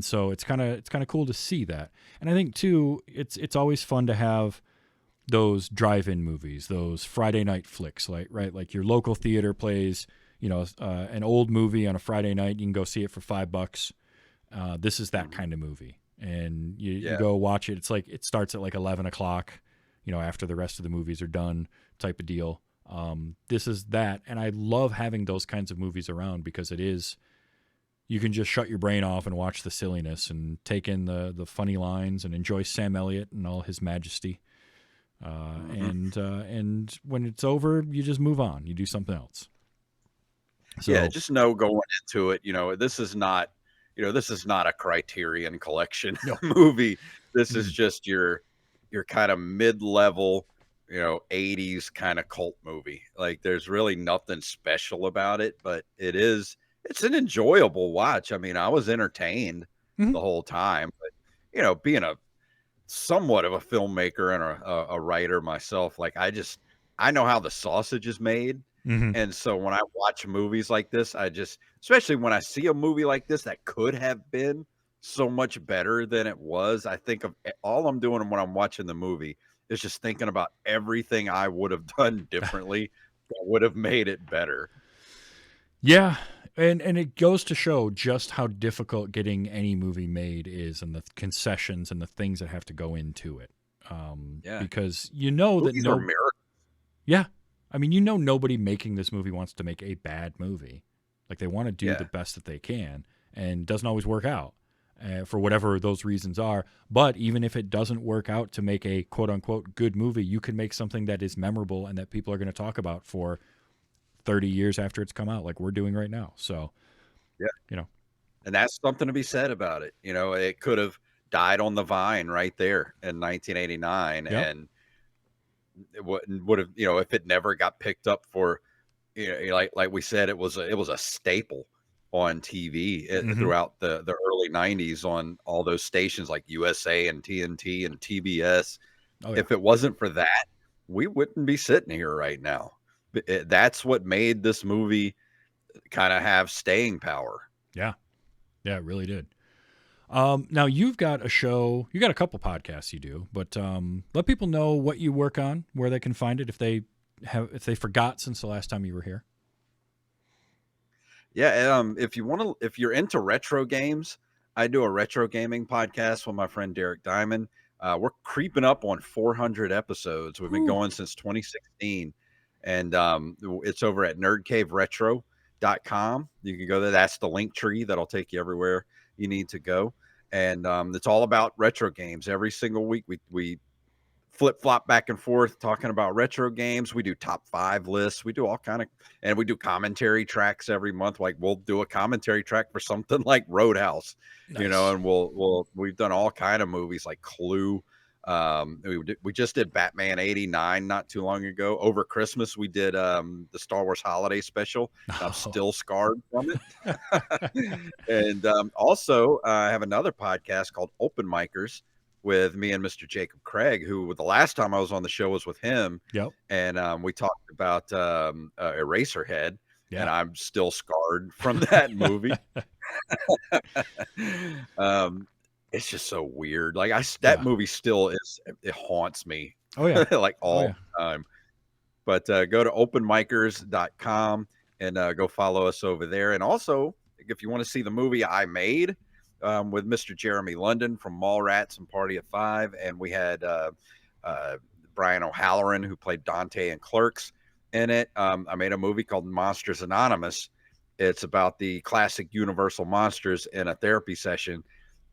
so it's kind of cool to see that. And I think too, it's always fun to have those drive-in movies, those Friday night flicks, like your local theater plays, an old movie on a Friday night. You can go see it for $5. This is that kind of movie. and you
Yeah.
go watch it. It's like it starts at like 11 o'clock, after the rest of the movies are done, type of deal. This is that, and I love having those kinds of movies around because you can just shut your brain off and watch the silliness and take in the funny lines and enjoy Sam Elliott and all his majesty. And when it's over, you just move on. You do something else. So,
Yeah, just know going into it, this is not, a Criterion Collection movie. This is just your kind of mid-level, 80s kind of cult movie. Like there's really nothing special about it, but it's an enjoyable watch. I mean, I was entertained the whole time, but being a somewhat of a filmmaker and a writer myself, like I know how the sausage is made. And so when I watch movies like this, especially when I see a movie like this that could have been so much better than it was, I think of all I'm doing when I'm watching the movie is just thinking about everything I would have done differently that would have made it better.
Yeah. And it goes to show just how difficult getting any movie made is, and the concessions and the things that have to go into it. Because
Movies
that
are miracles.
Yeah. I mean, nobody making this movie wants to make a bad movie. Like they want to do the best that they can, and doesn't always work out for whatever those reasons are. But even if it doesn't work out to make a quote unquote good movie, you can make something that is memorable and that people are going to talk about for 30 years after it's come out, like we're doing right now. So,
and that's something to be said about it. It could have died on the vine right there in 1989, and it would have, if it never got picked up for, like we said, it was a staple on TV throughout the early 90s on all those stations like USA and TNT and TBS. If it wasn't for that, we wouldn't be sitting here right now. That's what made this movie kind of have staying power.
Yeah, it really did. Now you've got a show, you got a couple podcasts you do, but let people know what you work on, where they can find it if they forgot since the last time you were here.
Yeah, if you're into retro games, I do a retro gaming podcast with my friend Derek Diamond. We're creeping up on 400 episodes. We've been going since 2016, and it's over at nerdcaveretro.com. You can go there. That's the link tree that'll take you everywhere you need to go. And it's all about retro games. Every single week we flip-flop back and forth talking about retro games. We do top 5 lists. We do all and we do commentary tracks every month. Like we'll do a commentary track for something like Roadhouse, and we've done all kind of movies like Clue. We just did Batman 89 not too long ago. Over Christmas, we did the Star Wars Holiday Special. I'm still scarred from it. And also, I have another podcast called Open Micers with me and Mr. Jacob Craig, who the last time I was on the show was with him.
Yep.
And we talked about Eraserhead, and I'm still scarred from that movie. It's just so weird. Like that movie still it haunts me.
Oh yeah.
Like all the time. But go to openmicers.com and go follow us over there. And also, if you want to see the movie I made with Mr. Jeremy London from Mallrats and Party of Five, and we had Brian O'Halloran, who played Dante in Clerks, in it. I made a movie called Monsters Anonymous. It's about the classic Universal monsters in a therapy session,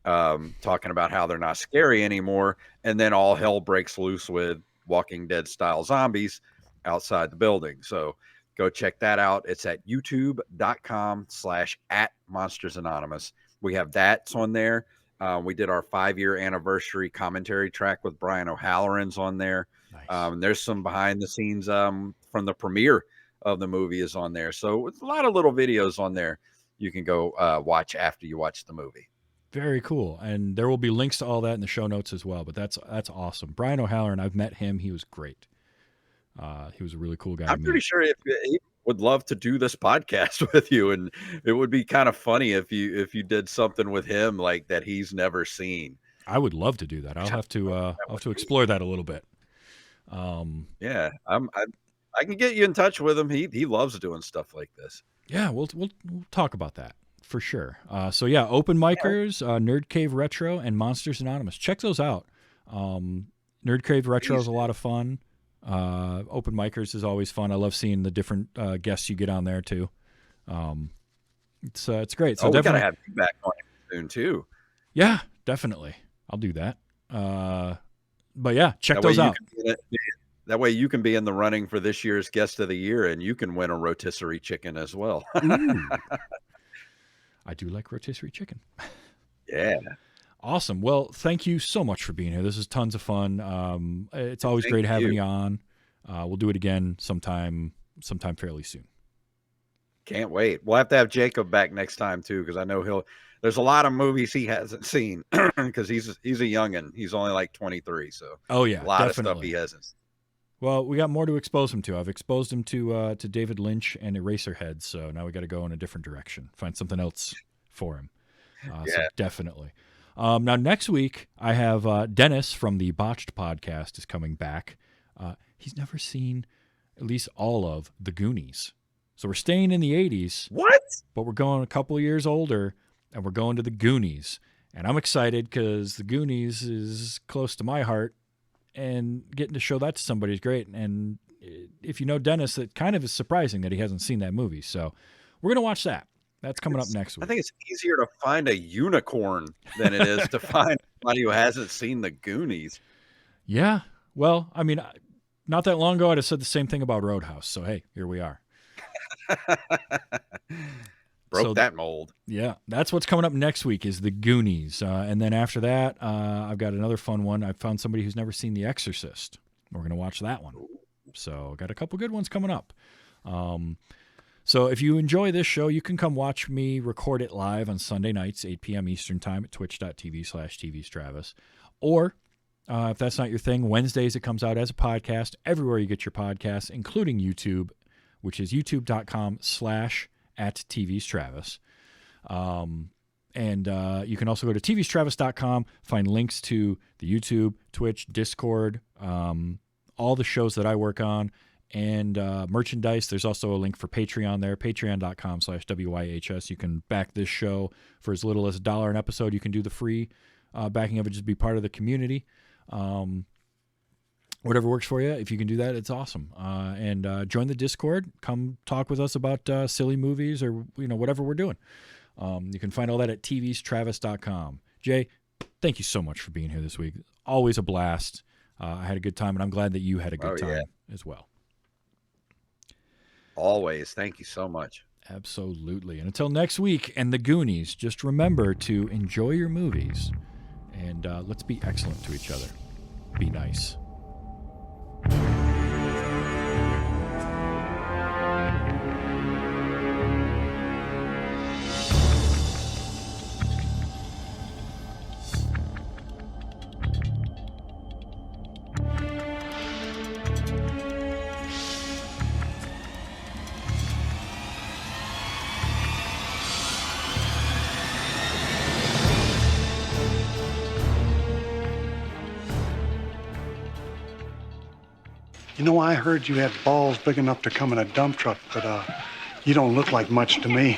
talking about how they're not scary anymore. And then all hell breaks loose with Walking Dead style zombies outside the building. So go check that out. It's at youtube.com/@monstersanonymous. We have that's on there. We did our 5-year anniversary commentary track with Brian O'Halloran's on there.
Nice.
There's some behind the scenes from the premiere of the movie is on there. So it's a lot of little videos on there you can go watch after you watch the movie.
Very cool. And there will be links to all that in the show notes as well. But that's awesome. Brian O'Halloran, I've met him. He was great. He was a really cool guy.
I'm pretty sure if he would love to do this podcast with you, and it would be kind of funny if you did something with him like that he's never seen.
I would love to do that. I'll have to explore that a little bit.
Yeah, I can get you in touch with him. He loves doing stuff like this.
Yeah, we'll talk about that. for sure. So yeah, Open Micers, Nerd Cave Retro, and Monsters Anonymous. Check those out. Nerd Cave Retro is a lot of fun. Open Micers is always fun. I love seeing the different guests you get on there too. It's great. So
we
definitely
gotta have you back on soon too.
Yeah, definitely. I'll do that. But yeah, check
That way
those out.
That way you can be in the running for this year's Guest of the Year, and you can win a rotisserie chicken as well.
Ooh. I do like rotisserie chicken.
Yeah.
Awesome. Well, thank you so much for being here. This is tons of fun. It's always great having you on. We'll do it again sometime fairly soon.
Can't wait. We'll have to have Jacob back next time too, because I know there's a lot of movies he hasn't seen because he's a youngin'. He's only like 23, so
oh yeah,
a lot
definitely.
of stuff he hasn't.
Well, we got more to expose him to. I've exposed him to David Lynch and Eraserhead, so now we got to go in a different direction, find something else for him. So definitely. Now next week I have Dennis from the Botched podcast is coming back. He's never seen at least all of The Goonies, so we're staying in the 80s.
What?
But we're going a couple years older, and we're going to The Goonies, and I'm excited because The Goonies is close to my heart. And getting to show that to somebody is great. And if you know Dennis, it kind of is surprising that he hasn't seen that movie. So we're going to watch that. That's coming up next week.
I think it's easier to find a unicorn than it is to find somebody who hasn't seen the Goonies.
Yeah. Well, I mean, not that long ago, I'd have said the same thing about Roadhouse. So, hey, here we are.
Broke that mold.
Yeah, that's what's coming up next week is The Goonies. And then after that, I've got another fun one. I found somebody who's never seen The Exorcist. We're going to watch that one. So got a couple good ones coming up. So if you enjoy this show, you can come watch me record it live on Sunday nights, 8 p.m. Eastern time at twitch.tv/tvstravis. Or if that's not your thing, Wednesdays it comes out as a podcast everywhere you get your podcasts, including YouTube, which is youtube.com/@tvstravis. And you can also go to tvstravis.com, find links to the YouTube, Twitch, Discord, all the shows that I work on, and merchandise. There's also a link for Patreon there, patreon.com/WYHS. You can back this show for as little as $1 an episode. You can do the free backing of it, just be part of the community. Whatever works for you. If you can do that, it's awesome. And join the Discord. Come talk with us about silly movies or whatever we're doing. You can find all that at tvstravis.com. Jay, thank you so much for being here this week. Always a blast. I had a good time, and I'm glad that you had a good time as well.
Always. Thank you so much.
Absolutely. And until next week and The Goonies, just remember to enjoy your movies, and let's be excellent to each other. Be nice.
You know, I heard you had balls big enough to come in a dump truck, but you don't look like much to me.